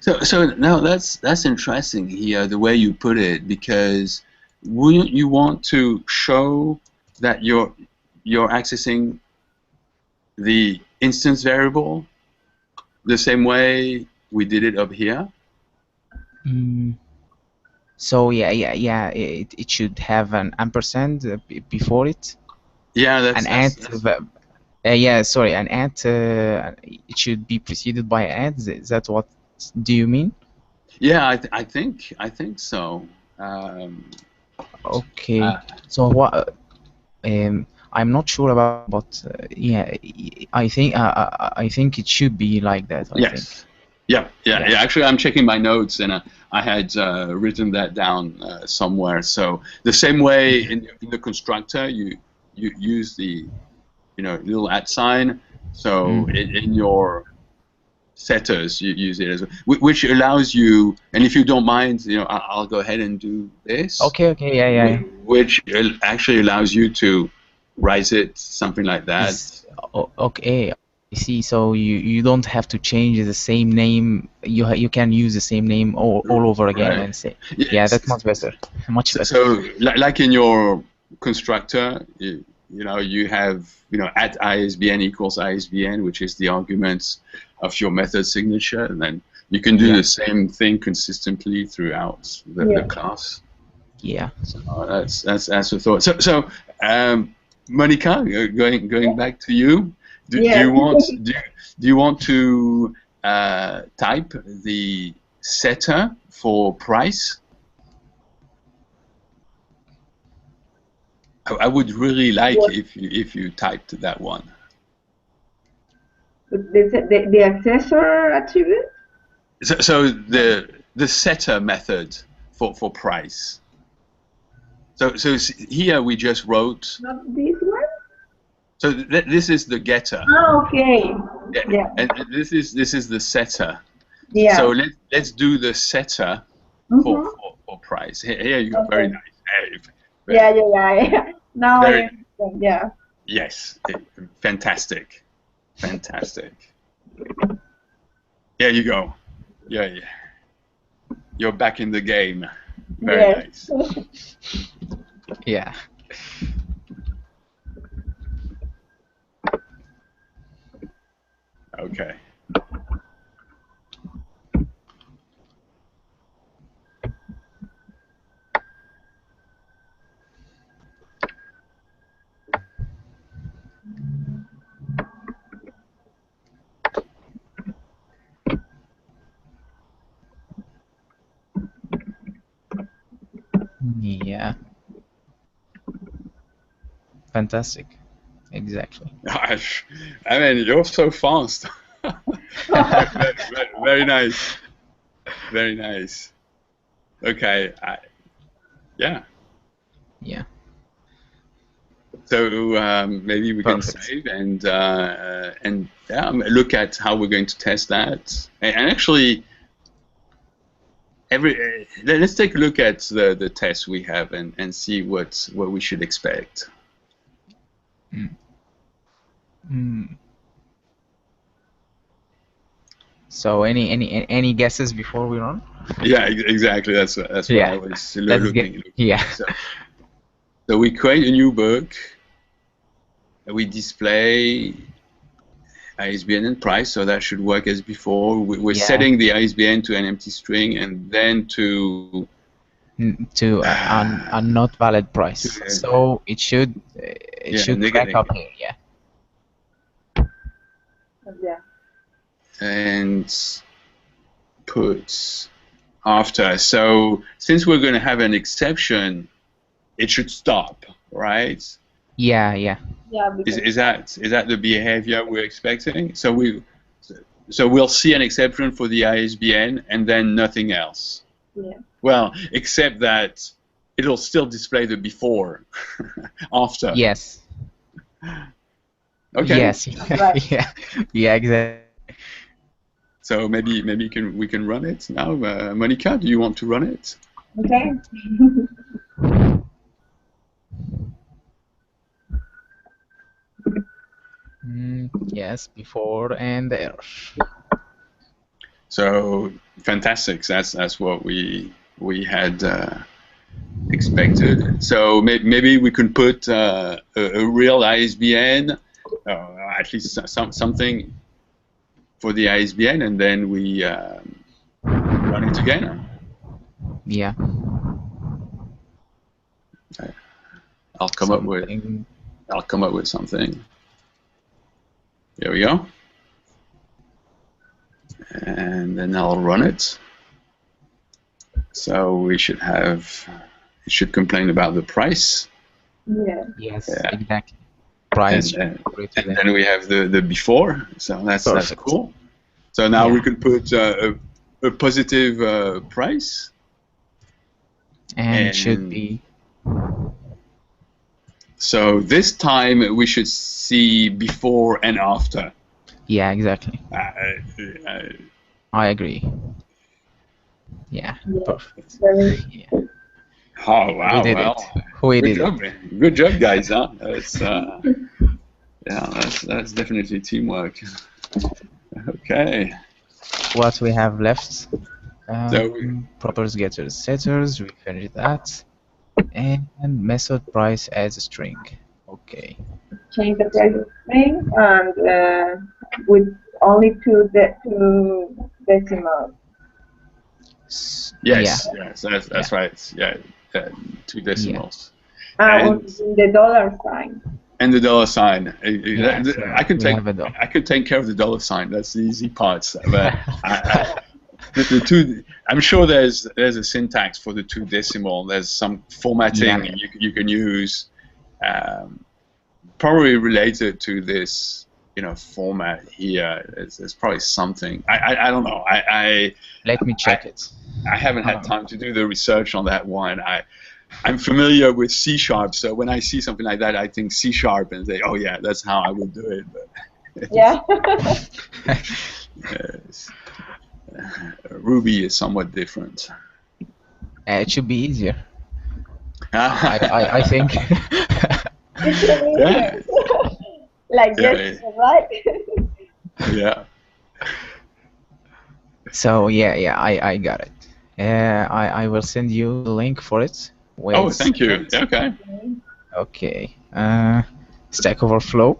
S1: So now that's interesting here, the way you put it, because wouldn't you want to show that you're accessing the instance variable the same way we did it up here?
S3: So it should have an ampersand before it.
S1: Yeah, that's
S3: an at. It should be preceded by at. Is that what do you mean?
S1: Yeah, I think so.
S3: Okay. So what? I'm not sure about, but I think it should be like that. I think.
S1: Yeah. Actually, I'm checking my notes, and I had written that down somewhere. So the same way in the constructor, you use the little @ sign. So in your setters, you use it as well, which allows you. And if you don't mind, I'll go ahead and do this.
S3: Okay. Yeah.
S1: Which actually allows you to write it something like that.
S3: Okay. I see. So you don't have to change the same name. You can use the same name all over again and say, yeah, that's much better. Much better.
S1: So like in your constructor, you have at ISBN equals ISBN, which is the arguments of your method signature, and then you can do the same thing consistently throughout the class.
S3: Yeah.
S1: So that's a thought. So Monica, going back to you. Do you want to type the setter for price? I would really like if you typed that one.
S2: The accessor attribute?
S1: So the setter method for price. So here we just wrote.
S2: Not this one?
S1: So this is the getter.
S2: Oh, okay. Yeah.
S1: And this is the setter.
S2: Yeah.
S1: So let's do the setter for price. Here you go. Okay. Very nice.
S2: Yeah. Now
S1: very,
S2: yeah.
S1: Yes. Fantastic. There you go. Yeah. You're back in the game. Very nice.
S3: Yeah.
S1: Okay.
S3: Yeah. Fantastic. exactly.
S1: I mean, you're so fast. Very nice. Very nice. Okay. Yeah.
S3: Yeah,
S1: So maybe we can
S3: perfect.
S1: save and yeah, look at how we're going to test that. And actually, let's take a look at the tests we have and see what we should expect.
S3: Mm. So any guesses before we run?
S1: Yeah, exactly. That's what I
S3: Yeah,
S1: was
S3: let's get.
S1: looking
S3: Yeah.
S1: at. So we create a new book. We display ISBN and price, so that should work as before. We're
S3: Yeah.
S1: setting the ISBN to an empty string and then to
S3: To a not valid
S1: to
S3: price. So it
S1: yeah,
S3: should track
S1: negative
S3: up here. Yeah.
S2: Yeah.
S1: and put after. So since we're going to have an exception, it should stop, right?
S3: Yeah. Yeah.
S2: Yeah, because
S1: Is that the behavior we're expecting? So we'll see an exception for the ISBN and then nothing else.
S2: yeah.
S1: Well, except that it'll still display the before, after.
S3: Yes.
S1: Okay.
S3: Yes.
S2: Right.
S3: Yeah. Yeah. Exactly.
S1: So maybe we can run it now. Monica, do you want to run it?
S2: Okay.
S3: Yes. Before and there.
S1: So fantastic. That's what we had expected. So maybe we can put a real ISBN, at least something for the ISBN, and then we run it again.
S3: Yeah.
S1: I'll come up with something. There we go. And then I'll run it. So we should have, it should complain about the price.
S2: Yeah.
S3: Yes.
S1: Yeah.
S3: Exactly. Price.
S1: And then we have the before. So that's cool. So now we can put a positive price.
S3: And it should be.
S1: So this time we should see before and after.
S3: Yeah, exactly. I agree. Yeah, perfect. Yeah.
S1: Oh wow!
S3: We did
S1: well,
S3: it. We
S1: good
S3: did
S1: job,
S3: it.
S1: good job, guys. Huh? That's that's definitely teamwork. Okay.
S3: What we have left?
S1: So
S3: Properties, getters, setters. We finished that. And method price as a string. Okay.
S2: Change the price of string and with only two decimals.
S1: yes,
S3: Yeah.
S1: yes, that's right. Yeah, 2 decimals.
S2: And the dollar sign.
S1: And the dollar sign.
S3: Yeah,
S1: I can take care of the dollar sign. That's the easy parts. But the two, I'm sure there's a syntax for the 2 decimal. There's some formatting you can use, probably related to this, format here. There's probably something. I don't know.
S3: Let me check it.
S1: I haven't had time to do the research on that one. I'm familiar with C#, so when I see something like that, I think C# and say, oh yeah, that's how I would do it. But
S2: Yeah.
S1: yes. Ruby is somewhat different.
S3: It should be easier. I think.
S2: Yeah. Like this, right?
S1: Yeah.
S3: So yeah, I got it. I will send you the link for it.
S1: Oh, thank you. Okay.
S3: Okay. Stack Overflow,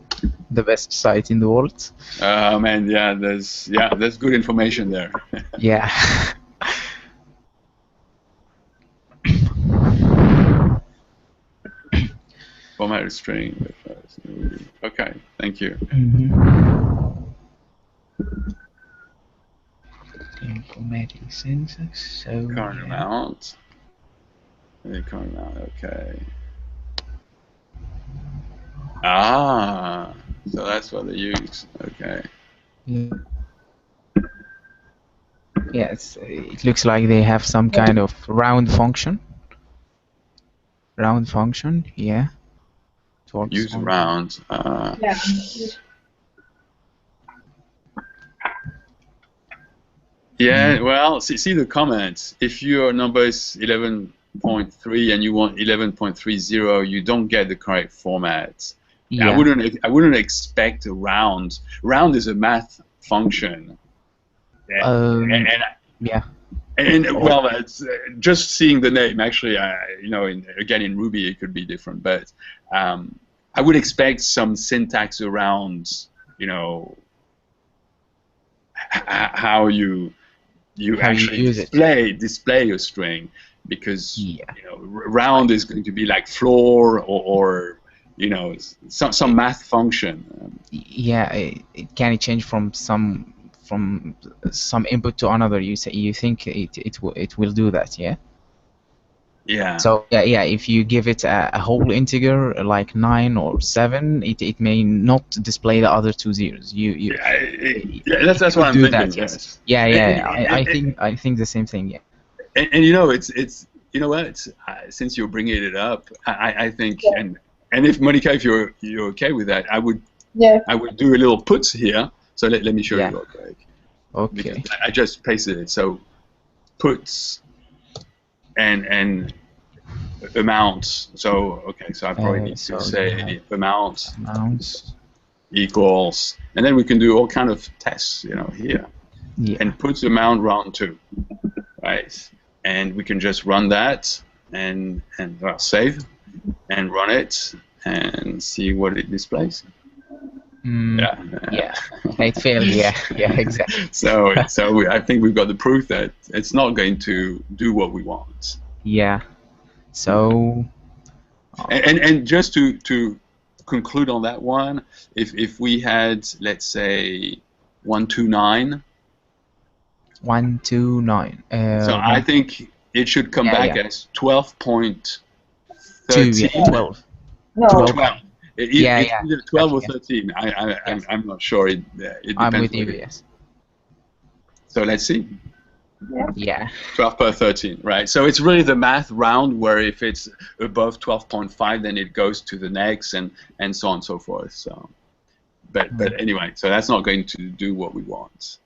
S3: the best site in the world.
S1: Man, yeah, there's good information there.
S3: Yeah.
S1: Formatted string. Okay, thank you.
S3: Formatting syntax. So
S1: Current amount. Current amount. Okay. Ah, so that's what they use. Okay.
S3: Yeah. Yes, it looks like they have some kind of round function. Round function, yeah. It works
S1: Use
S3: on.
S1: round.
S2: Yeah.
S1: Yeah, well, see the comments. If your number is 11.3 and you want 11.30, you don't get the correct format.
S3: Yeah.
S1: I wouldn't expect a round. Round is a math function. And,
S3: Yeah.
S1: and well, it's, just seeing the name, actually, you know, again, in Ruby, it could be different, but I would expect some syntax around, you know, how you
S3: How you
S1: actually
S3: use it.
S1: display a string, because
S3: Yeah.
S1: you know, round is going to be like floor or you know, some math function.
S3: Yeah, it can change from some input to another. You think it will do that, yeah?
S1: Yeah.
S3: So yeah, if you give it a whole integer like 9 or 7, it may not display the other two zeros.
S1: Yeah, that's what
S3: Could
S1: I'm
S3: do
S1: thinking.
S3: that, yes.
S1: Yes.
S3: Yeah,
S1: And,
S3: I think the same thing, yeah.
S1: and you know, it's you know what? Since you're bringing it up, I think
S2: Yeah.
S1: and if Monica, if you're okay with that, I would
S2: Yes.
S1: do a little puts here. So let me show
S3: Yeah.
S1: you real quick.
S3: Okay.
S1: Because I just pasted it. So puts and amounts. So okay, so I probably need to say
S3: amounts
S1: equals, and then we can do all kind of tests, you know, here.
S3: Yeah.
S1: And puts amount round 2, right? And we can just run that and well, save and run it and see what it displays.
S3: Yeah, it failed. Yeah, exactly.
S1: So I think we've got the proof that it's not going to do what we want.
S3: Yeah. So.
S1: And just to conclude on that one, if we had, let's say, 129.
S3: 129.
S1: So I think it should come back as 12.13.
S3: 12.
S2: No.
S1: 12. It's either 12 or 13. I'm not sure. It depends.
S3: I'm with you. Yes.
S1: So let's see.
S3: Yeah.
S1: 12 per 13, right? So it's really the math round where if it's above 12.5, then it goes to the next and so on and so forth. So, but anyway, so that's not going to do what we want.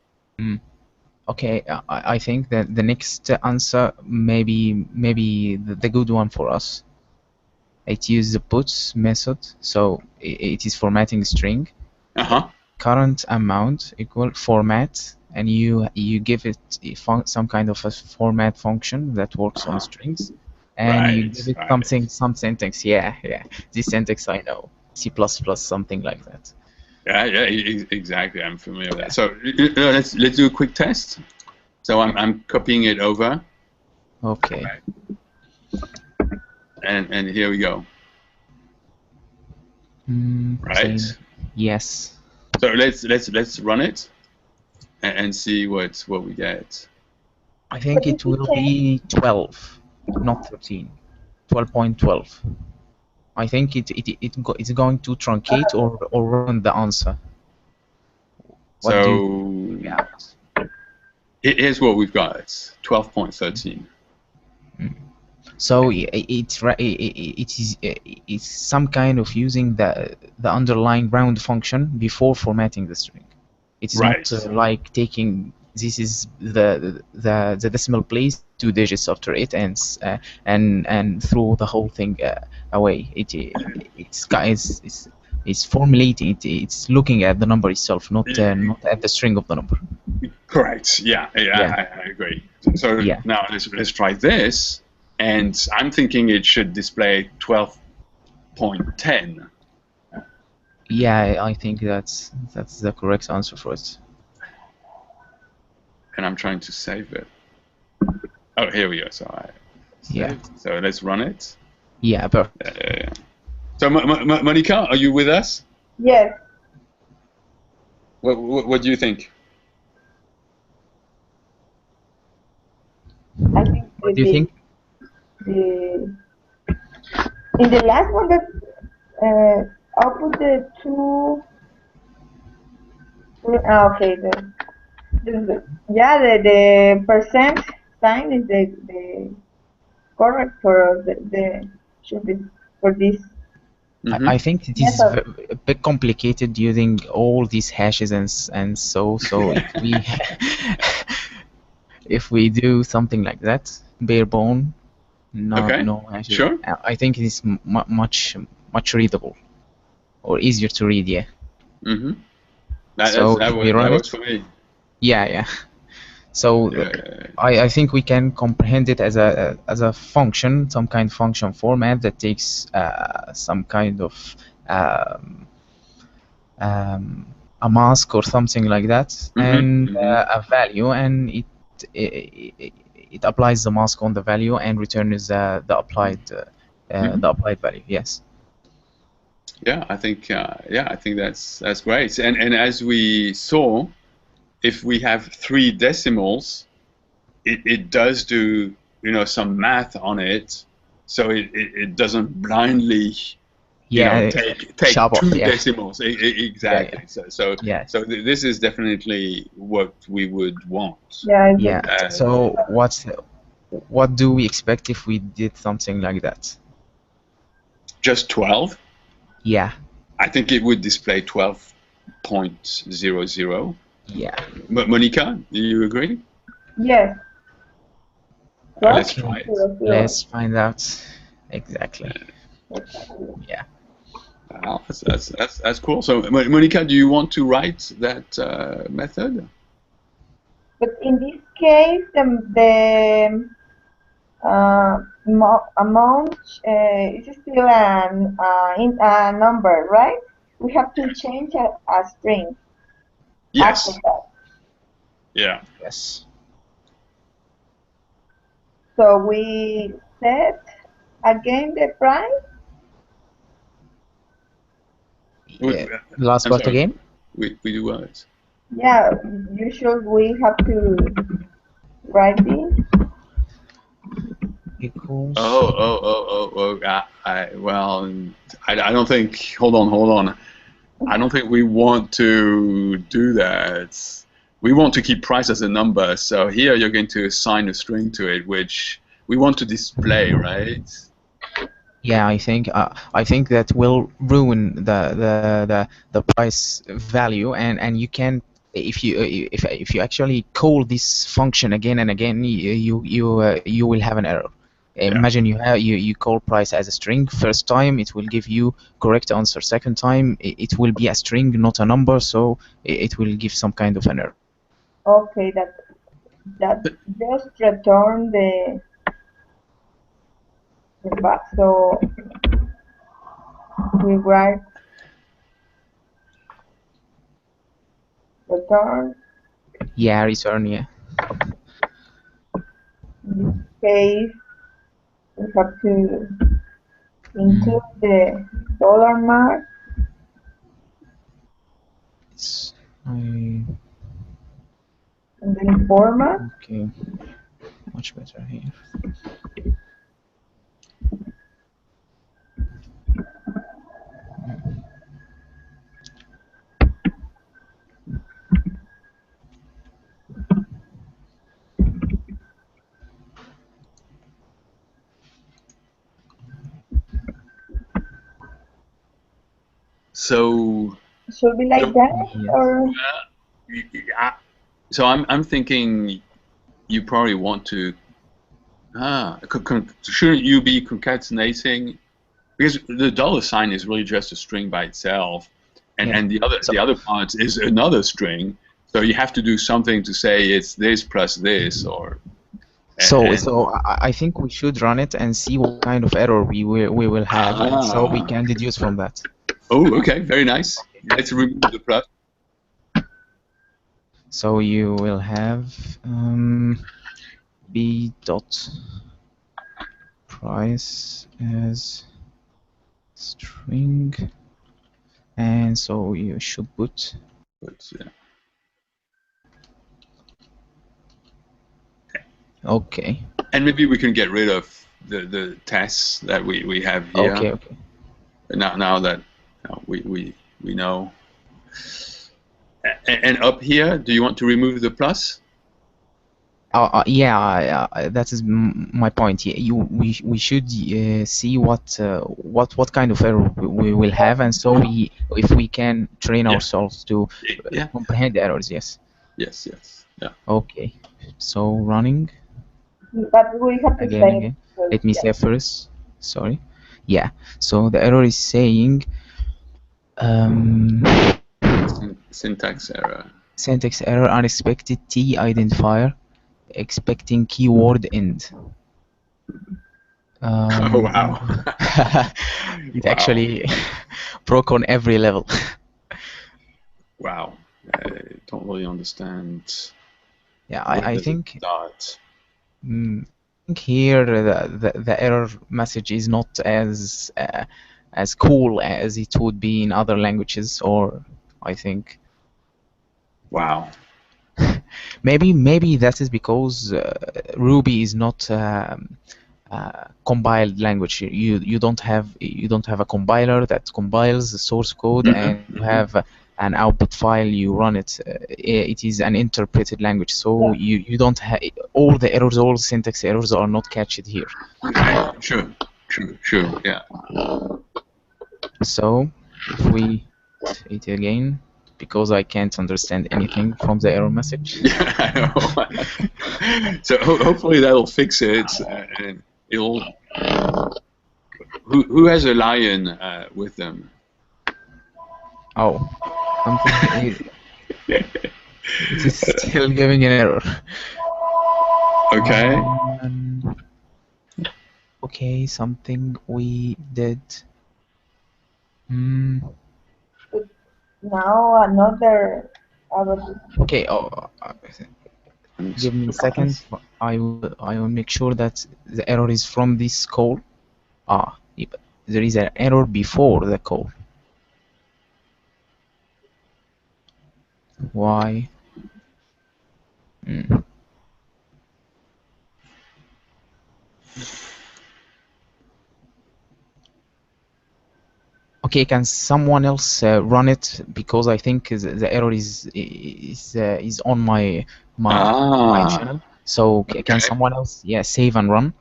S3: Okay, I think that the next answer maybe the good one for us. It uses the puts method, so it is formatting string. Current amount equal format, and you give it some kind of a format function that works on strings, and you give it some syntax. Yeah. This syntax I know, C++, something like that.
S1: Yeah, exactly. I'm familiar with that. So let's do a quick test. So I'm copying it over.
S3: Okay.
S1: And here we go. Right.
S3: Yes.
S1: So let's run it and see what we get.
S3: I think it will be 12, not 13. 12.12. I think it's going to truncate or run the answer. What do you think? Yeah.
S1: Here's what we've got. It's 12.13.
S3: So it's some kind of using the underlying round function before formatting the string. It's not like taking this is the decimal place, 2 digits after it, and throw the whole thing away. It's formulating it. It's looking at the number itself, not at the string of the number.
S1: Correct. Yeah. I agree. So now let's try this, and I'm thinking it should display 12.10.
S3: Yeah, I think that's the correct answer for it.
S1: And I'm trying to save it. Oh, here we go. So So let's run it.
S3: Yeah, perfect.
S1: So Monica, are you with us?
S2: Yes.
S1: What do you think?
S2: I think.
S3: What do you think?
S2: In the last one that I'll put the two. Okay, the percent sign is the correct for the should be for this
S3: I think it is
S2: method.
S3: a bit complicated using all these hashes and so if we if we do something like that, bare bone,
S1: Okay,
S3: no hashes,
S1: sure.
S3: I think it is much readable or easier to read. Yeah.
S1: Mm-hmm.
S3: So if we
S1: That
S3: run
S1: works
S3: it,
S1: for me.
S3: yeah. So I think we can comprehend it as a function, some kind of function format that takes some kind of um, um, a mask or something like that, and a value, and it applies the mask on the value and returns the applied value. Yes.
S1: Yeah, I think that's great. And as we saw, if we have three decimals, it does do some math on it, so it doesn't blindly
S3: Yeah.
S1: take
S3: Sharp off.
S1: two
S3: Yeah.
S1: decimals
S3: Yeah.
S1: exactly. So
S3: Yes.
S1: this is definitely what we would want.
S2: Yeah,
S3: Yeah. So what do we expect if we did something like that?
S1: Just 12.
S3: Yeah.
S1: I think it would display 12.00.
S3: Yeah.
S1: Monica, do you agree?
S2: yes.
S1: Let's
S3: Okay.
S1: try it.
S3: Let's find out exactly. Yeah.
S1: Wow, that's cool. So, Monica, do you want to write that method?
S2: But in this case, the amount is still a number, right? We have to change a string after
S1: Yes.
S2: that.
S1: Yeah.
S3: Yes.
S2: So we set again the price.
S3: Yeah. Last
S1: I'm
S3: part
S1: sorry.
S3: again.
S1: We do what?
S2: Yeah, usually we have to write this.
S3: Equals.
S1: Well, I don't think. Hold on. I don't think we want to do that. We want to keep price as a number. So here you're going to assign a string to it, which we want to display, right?
S3: Yeah, I think that will ruin the price value, and you can if you actually call this function again and again, you will have an error. Imagine you call price as a string first time, it will give you correct answer. Second time, it will be a string, not a number, so it will give some kind of an error.
S2: Okay, that just return the back. So we write return.
S3: Yeah, return. Yeah.
S2: In this case, we have to include the dollar mark.
S3: It's
S2: and then format.
S3: okay. Much better here.
S1: So
S2: Should be like that,
S3: Yes.
S2: or
S1: so I'm thinking you probably want to shouldn't you be concatenating, because the dollar sign is really just a string by itself, and the other part is another string, so you have to do something to say it's this plus this, or
S3: So I think we should run it and see what kind of error we will have, and so we can deduce from that.
S1: Oh, okay, very nice. Let's remove the plus.
S3: So you will have b dot price as string, and so you should put okay.
S1: And maybe we can get rid of the tests that we have here.
S3: Okay.
S1: Now that No, we know. And up here, do you want to remove the plus?
S3: Yeah, that is my point. Yeah, we should see what kind of error we will have, and so if we can train
S1: Yeah.
S3: ourselves to
S1: Yeah.
S3: comprehend errors. Yes.
S1: Yes. Yes. Yeah.
S3: Okay. So running
S2: But we have to
S3: again,
S2: say
S3: again.
S2: first,
S3: Let me
S2: yeah.
S3: say first. Sorry. Yeah. So the error is saying um,
S1: Syntax error.
S3: syntax error, unexpected T identifier, expecting keyword end.
S1: Oh wow.
S3: It
S1: Wow.
S3: actually broke on every level.
S1: Wow. I don't really understand.
S3: Yeah,
S1: Where
S3: I
S1: does it
S3: think
S1: start?
S3: I think here the error message is not as cool as it would be in other languages, or I think
S1: Wow.
S3: maybe that is because Ruby is not compiled language. You don't have a compiler that compiles the source code, and you have an output file. You run it. It is an interpreted language, so
S2: Yeah.
S3: you don't have all the errors. All syntax errors are not catched here.
S1: Sure. Sure. Yeah.
S3: So if we it again, because I can't understand anything from the error message.
S1: Yeah, I know. So hopefully that'll fix it, and it'll. Who has a lion with them?
S3: Oh, something it is still giving an error.
S1: Okay.
S3: Okay, something we did. Hmm.
S2: But now another about
S3: Okay. Give me a second. I will make sure that the error is from this call. There is an error before the call. Why? Hmm. Okay, can someone else run it, because I think the error is on my channel. So can
S1: Okay.
S3: someone else, yeah, save and run?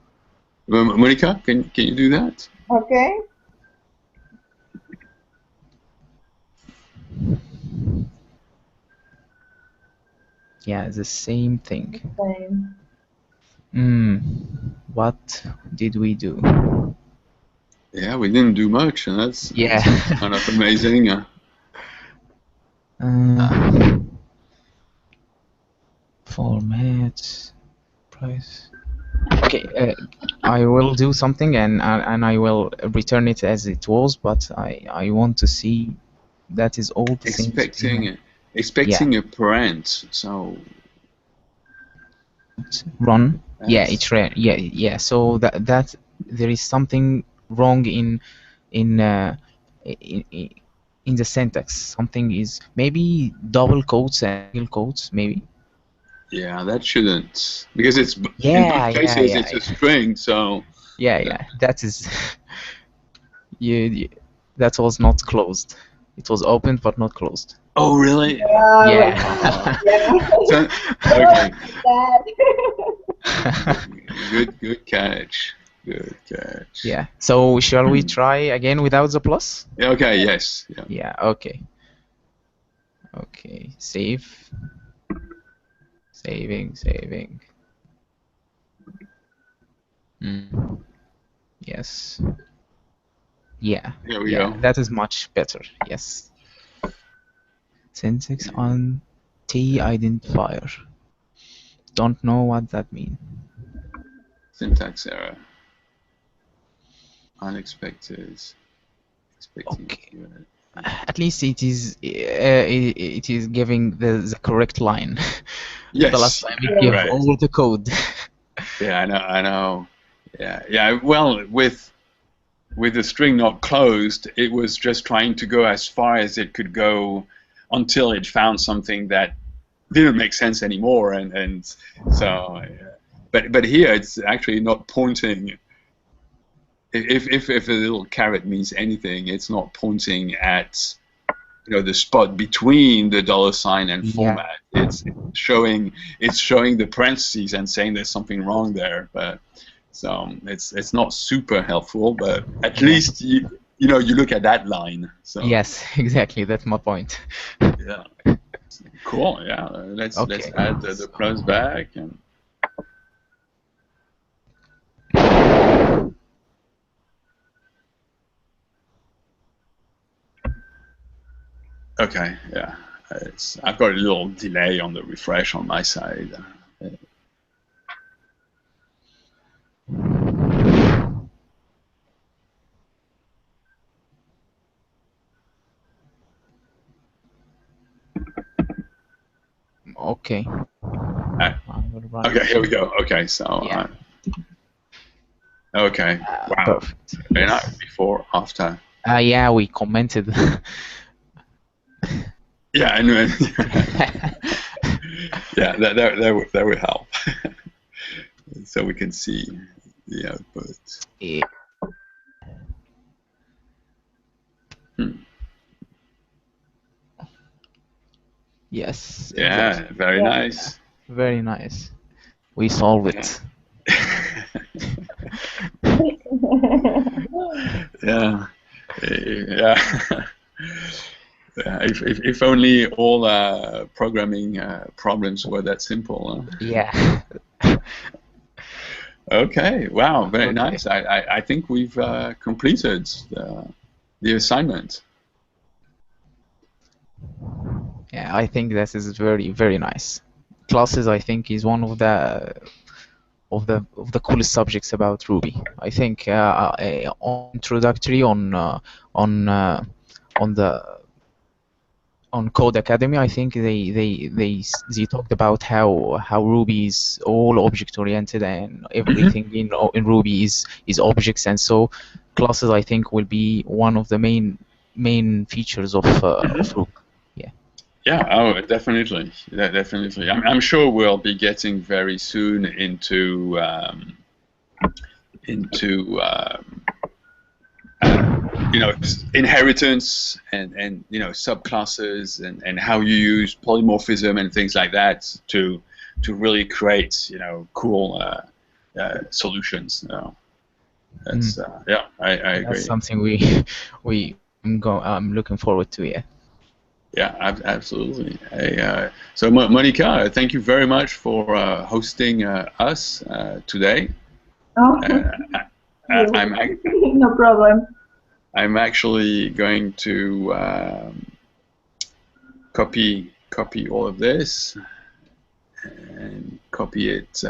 S1: Monica, can you do that?
S2: okay.
S3: Yeah, the same thing.
S2: Same.
S3: What did we do?
S1: Yeah, we didn't do much, and that's
S3: Yeah.
S1: kind of amazing.
S3: Format, price. Okay, I will do something, and I will return it as it was, but I want to see that is all the things we have.
S1: Expecting a parent. So
S3: Run. Yeah,
S1: that's
S3: it's ran. Yeah. So that there is something wrong in uh, in, in the syntax. Something is maybe double quotes and single quotes, maybe.
S1: yeah, that shouldn't, because it's in both
S3: Yeah.
S1: cases it's a string. So
S3: Yeah. That is you. That was not closed. It was opened but not closed.
S1: oh really?
S3: Yeah.
S2: Yeah.
S1: So,
S2: Well,
S1: okay.
S2: that.
S1: Good catch. Good catch.
S3: Yeah. So shall we try again without the plus?
S1: Okay. Yes. Yeah.
S3: Yeah. Okay. Okay. Save. Saving. Yes. Yeah.
S1: Here we go.
S3: That is much better. Yes. Syntax on T identifier. Don't know what that means.
S1: Syntax error. Unexpected. Expecting
S3: Okay.
S1: keyword.
S3: At least it is giving the correct line.
S1: Yes.
S3: The last time it gave
S1: Right.
S3: all the code.
S1: Yeah, I know. Yeah. Well, with the string not closed, it was just trying to go as far as it could go until it found something that didn't make sense anymore, and so. But here it's actually not pointing if a little caret means anything, it's not pointing at the spot between the $ and format. It's showing the parentheses and saying there's something wrong there. But so it's not super helpful. But at least you look at that line. So
S3: yes, exactly. That's my point.
S1: yeah, cool. Yeah, let's add the plus back and. Okay, yeah. I've got a little delay on the refresh on my side.
S3: Okay.
S1: Okay, here we go. Okay, so
S3: yeah.
S1: Okay, wow.
S3: Perfect.
S1: Very nice. Before, after.
S3: Yeah, we commented.
S1: Yeah, I know. Yeah, that would help. So we can see the output.
S3: Yeah. Yes.
S1: Yeah,
S3: exactly.
S1: very nice.
S3: Very nice. We solve it.
S1: Yeah. Yeah. If only all programming problems were that simple. Huh?
S3: Yeah.
S1: Okay. Wow. Very nice. I think we've completed the assignment.
S3: Yeah, I think this is very, very nice. Classes, I think, is one of the coolest subjects about Ruby. I think on introductory on Code Academy, I think they talked about how Ruby is all object oriented and everything in Ruby is objects, and so classes, I think, will be one of the main features of Ruby.
S1: Yeah, oh, definitely, definitely. I'm sure we'll be getting very soon into inheritance and subclasses and how you use polymorphism and things like that to really create cool solutions. That's yeah, I agree.
S3: That's something I'm looking forward to. Yeah.
S1: Yeah, absolutely. So, Monica, thank you very much for hosting us today.
S2: Oh, no problem.
S1: I'm actually going to copy all of this and copy it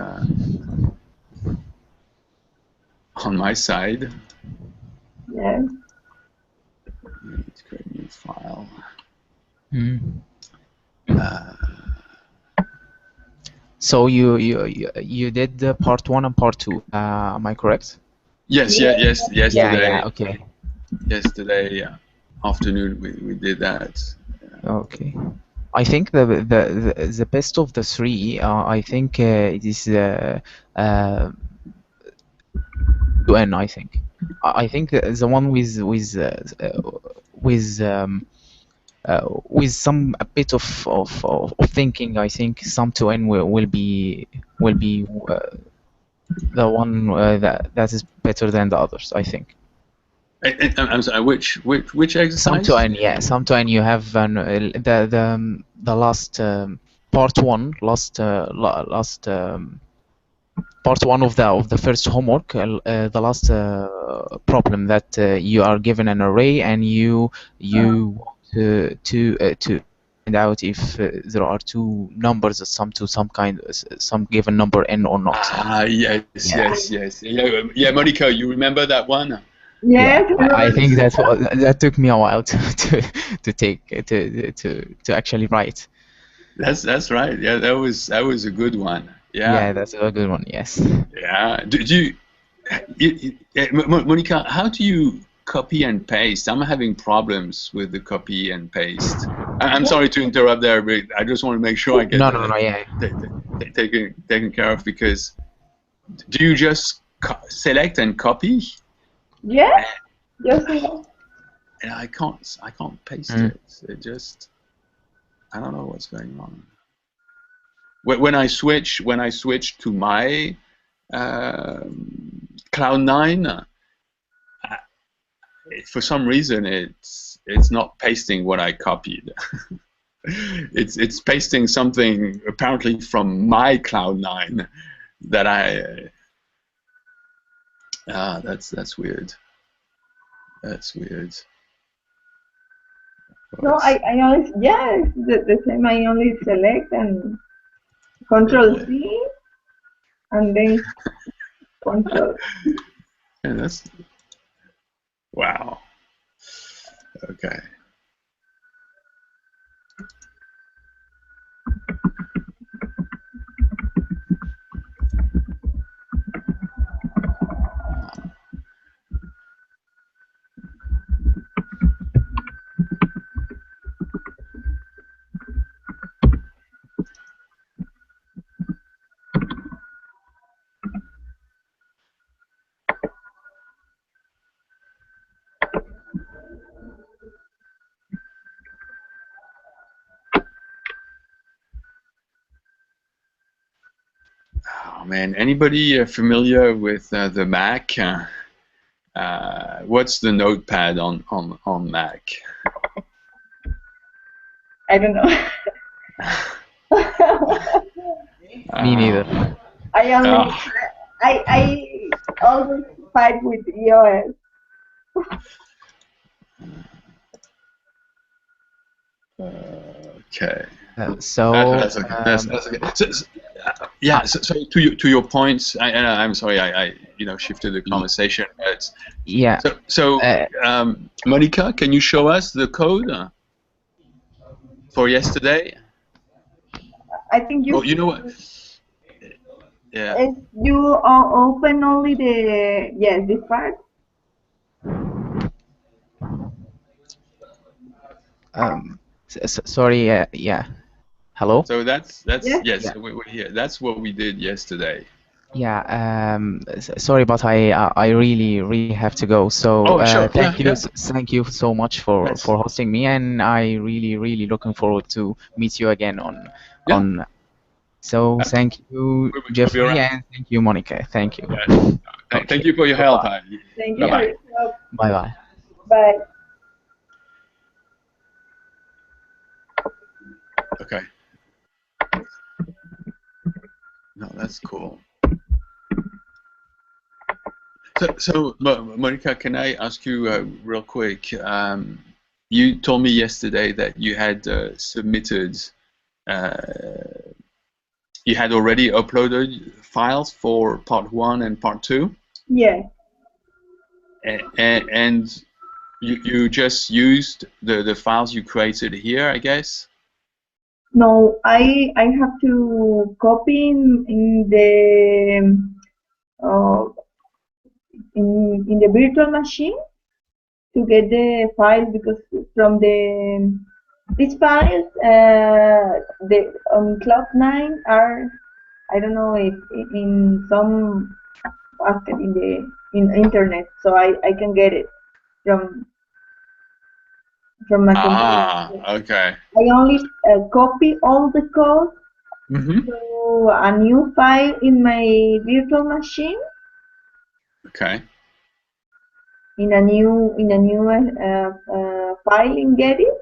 S1: on my side.
S2: Yes.
S1: Let's create a new file.
S3: So you did part 1 and part 2. Am I correct?
S1: Yes. Yesterday.
S3: Yeah. Okay.
S1: Yesterday afternoon we did that.
S3: Okay. I think the best of the three. I think it is to N. I think. I think the one with some a bit of thinking, I think sum to N will be the one that is better than the others, I think.
S1: I'm sorry. Which exercise?
S3: Sum to N, yeah. Sum to N. You have the last part 1, part 1 of the first homework, the last problem that you are given an array and you to find out if there are two numbers that sum to some given number N or not.
S1: Yes. Yeah, Monica, you remember that one?
S2: Yes.
S3: Yeah, I think that took me a while to actually write.
S1: That's right. Yeah, that was a good one.
S3: Yeah, that's a good one. Yes.
S1: Yeah. Monica, how do you copy and paste? I'm having problems with the copy and paste. I'm sorry to interrupt there, but I just want to make sure I get taken care of, because do you just select and copy,
S2: Yeah, just here.
S1: And I can't paste it. It just, I don't know what's going on. When I switch to my Cloud9, for some reason it's not pasting what I copied. It's pasting something apparently from my Cloud9 that I. That's weird. That's weird.
S2: No, I only, yeah, it's the same. I only select and Control C and then Control.
S1: And that's, wow. Okay. Oh man, anybody familiar with the Mac? What's the notepad on Mac?
S2: I don't know.
S3: Me neither.
S2: I only, I always fight with EOS.
S1: Okay.
S3: So
S1: That's okay. That's okay. Yeah. So to your points, I'm sorry, I shifted the conversation. But
S3: yeah.
S1: So Monica, can you show us the code for yesterday?
S2: I think you.
S1: Oh, you know what? Yeah.
S2: If you open only the, yes, this part.
S3: Sorry. Yeah. Hello.
S1: So that's
S2: Yes.
S1: yes,
S3: Yeah.
S1: we're here. That's what we did yesterday.
S3: Yeah. Sorry, but I really have to go. So
S1: Oh, sure. Yeah, yeah.
S3: thank you so much for
S1: Nice.
S3: hosting me, and I really looking forward to meet you again
S1: Yeah.
S3: on. So thank you,
S1: We'll be
S3: Jeffrey,
S1: around.
S3: and thank you, Monica. Thank you.
S1: Yeah. Thank
S3: Okay.
S1: you for your help.
S3: Bye
S2: Thank you
S1: Bye
S2: for
S1: bye.
S2: your help.
S3: bye.
S2: Bye.
S1: Okay. No, that's cool. So Monica, can I ask you real quick? You told me yesterday that you had submitted, uh, you had already uploaded files for part 1 and part 2,
S2: Yeah.
S1: and you just used the files you created here, I guess.
S2: No, I have to copy in the uh, in the virtual machine to get the files, because from these files the on Cloud9 are, I don't know if in some basket in the internet, so I can get it from my computer.
S1: Ah, okay.
S2: I only copy all the code
S1: Mm-hmm.
S2: to a new file in my virtual machine,
S1: Okay.
S2: in a new file and get it.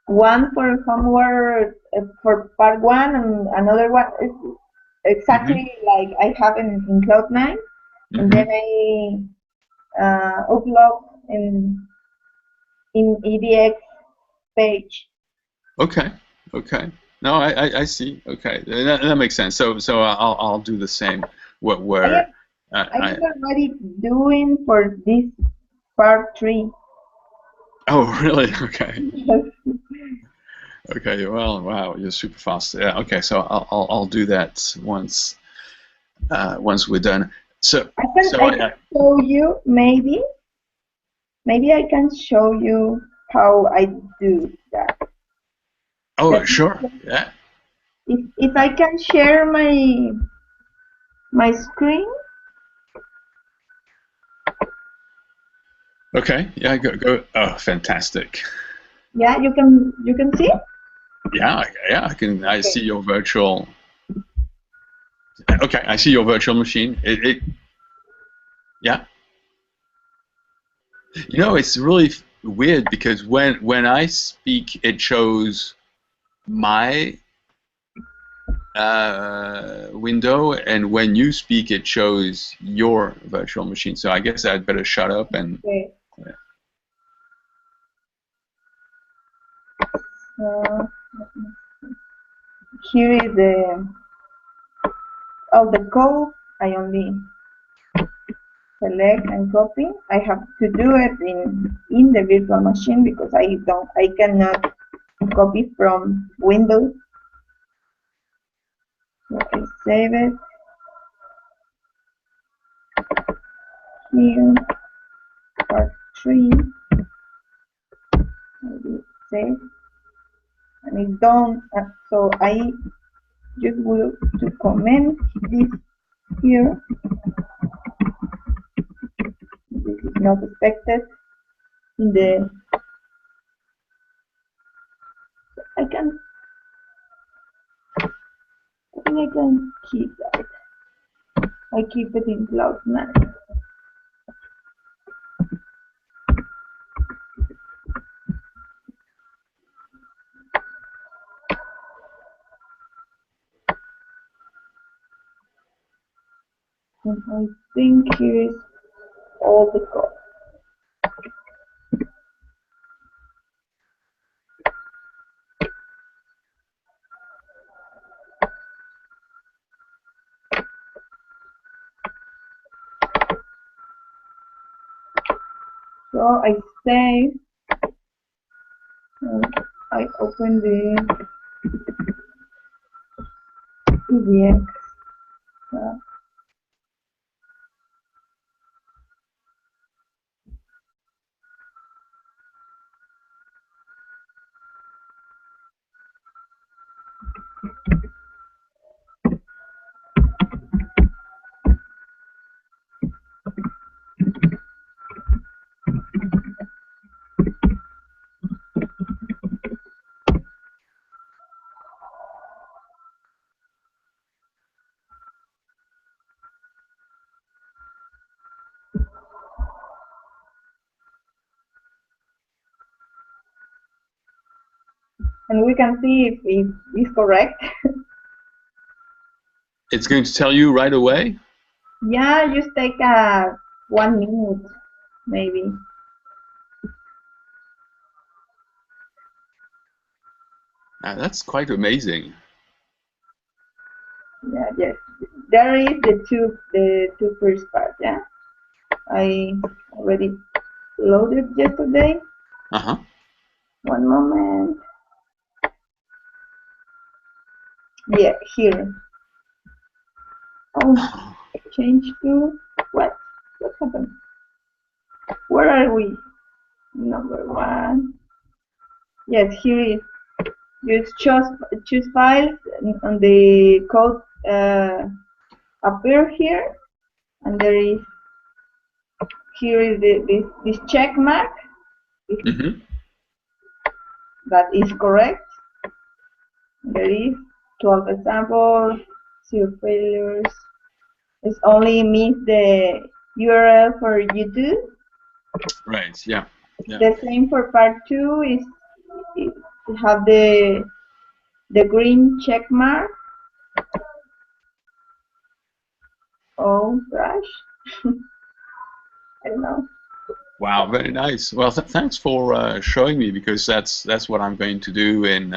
S2: One for homework for part 1, and another one is
S1: Mm-hmm.
S2: exactly like I have in Cloud9, and then
S1: Mm-hmm.
S2: I upload in EDX page.
S1: Okay. Okay. No, I see. Okay, that makes sense. So I'll do the same. What
S2: I am
S1: where
S2: I
S1: I
S2: am already doing for this part 3.
S1: oh really? Okay.
S2: Yes.
S1: Okay. Well, wow, you're super fast. Yeah. Okay. So I'll do that once we're done. So
S2: I can show you, maybe I can show you how I do that.
S1: oh
S2: Let me
S1: sure.
S2: check.
S1: Yeah.
S2: If I can share my screen.
S1: Okay. Yeah. Go. Oh, fantastic.
S2: Yeah, you can see.
S1: Yeah. Yeah. I can. I
S2: Okay.
S1: see your virtual. Okay. I see your virtual machine. Yeah. You know, it's really weird because when I speak, it shows my window, and when you speak, it shows your virtual machine. So I guess I'd better shut up and.
S2: Okay. Uh, Here is the code. I only select and copy. I have to do it in the virtual machine because I cannot copy from Windows. So I save it here. Part 3. I will save, and it's done. So I just will to comment this here. This is not expected in the. I can. I think I can keep that. I keep it in Cloud9. And I think here is all the code. So I save, and I open the PDX. And we can see if it is correct.
S1: It's going to tell you right away.
S2: Yeah, just take 1 minute, maybe.
S1: That's quite amazing.
S2: Yeah, yes. There is the two first part. Yeah, I already loaded yesterday.
S1: Uh-huh.
S2: One moment. Yeah, here. Oh, change to what? What happened? Where are we? Number 1. Yes, here is. Just choose files, and the code appear here, and there is here is this check mark.
S1: Mm-hmm.
S2: That is correct. There is 12 examples, 0 failures. It's only means the URL for YouTube.
S1: Right. Yeah. Yeah.
S2: The same for part 2 is have the green check mark. Oh gosh. I don't know.
S1: Wow. Very nice. Well, thanks for showing me, because that's what I'm going to do in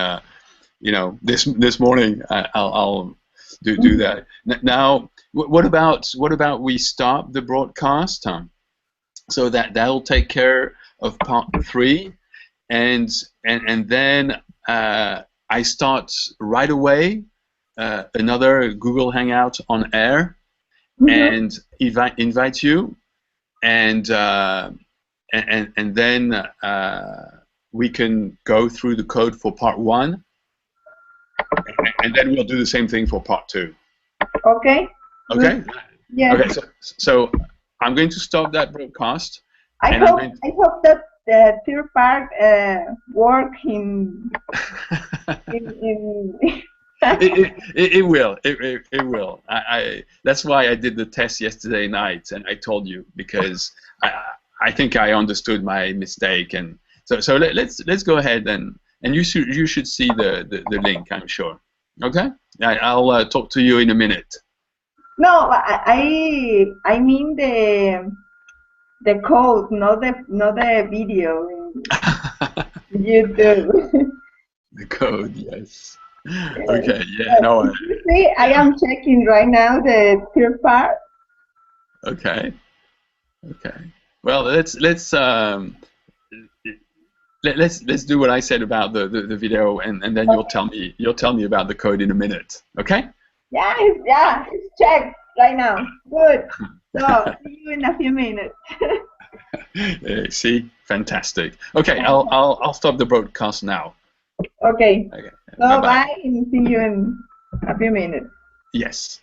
S1: this morning. I'll do that. Now, what about we start the broadcast? So that'll take care of part 3, and then I start right away another Google Hangout on air, and invite you, and then we can go through the code for part 1, and then we'll do the same thing for part 2.
S2: Okay.
S1: Okay.
S2: Yes.
S1: Okay. So I'm going to stop that broadcast,
S2: I hope that the third part work in
S1: it will. It will. That's why I did the test yesterday night, and I told you because I think I understood my mistake, and so let's go ahead and you should see the link, I'm sure. Okay. I'll talk to you in a minute.
S2: No, I mean the code, not the video in YouTube.
S1: The code, yes. Okay, yeah, no.
S2: You see, I am checking right now the third part.
S1: Okay. Well, let's do what I said about the video, and then
S2: Okay.
S1: you'll tell me about the code in a minute. Okay?
S2: Yeah, it's checked right now. Good. So see you in a few minutes.
S1: See, fantastic. Okay, I'll stop the broadcast now.
S2: Okay.
S1: Okay.
S2: So
S1: Bye.
S2: bye and see you in a few minutes.
S1: Yes.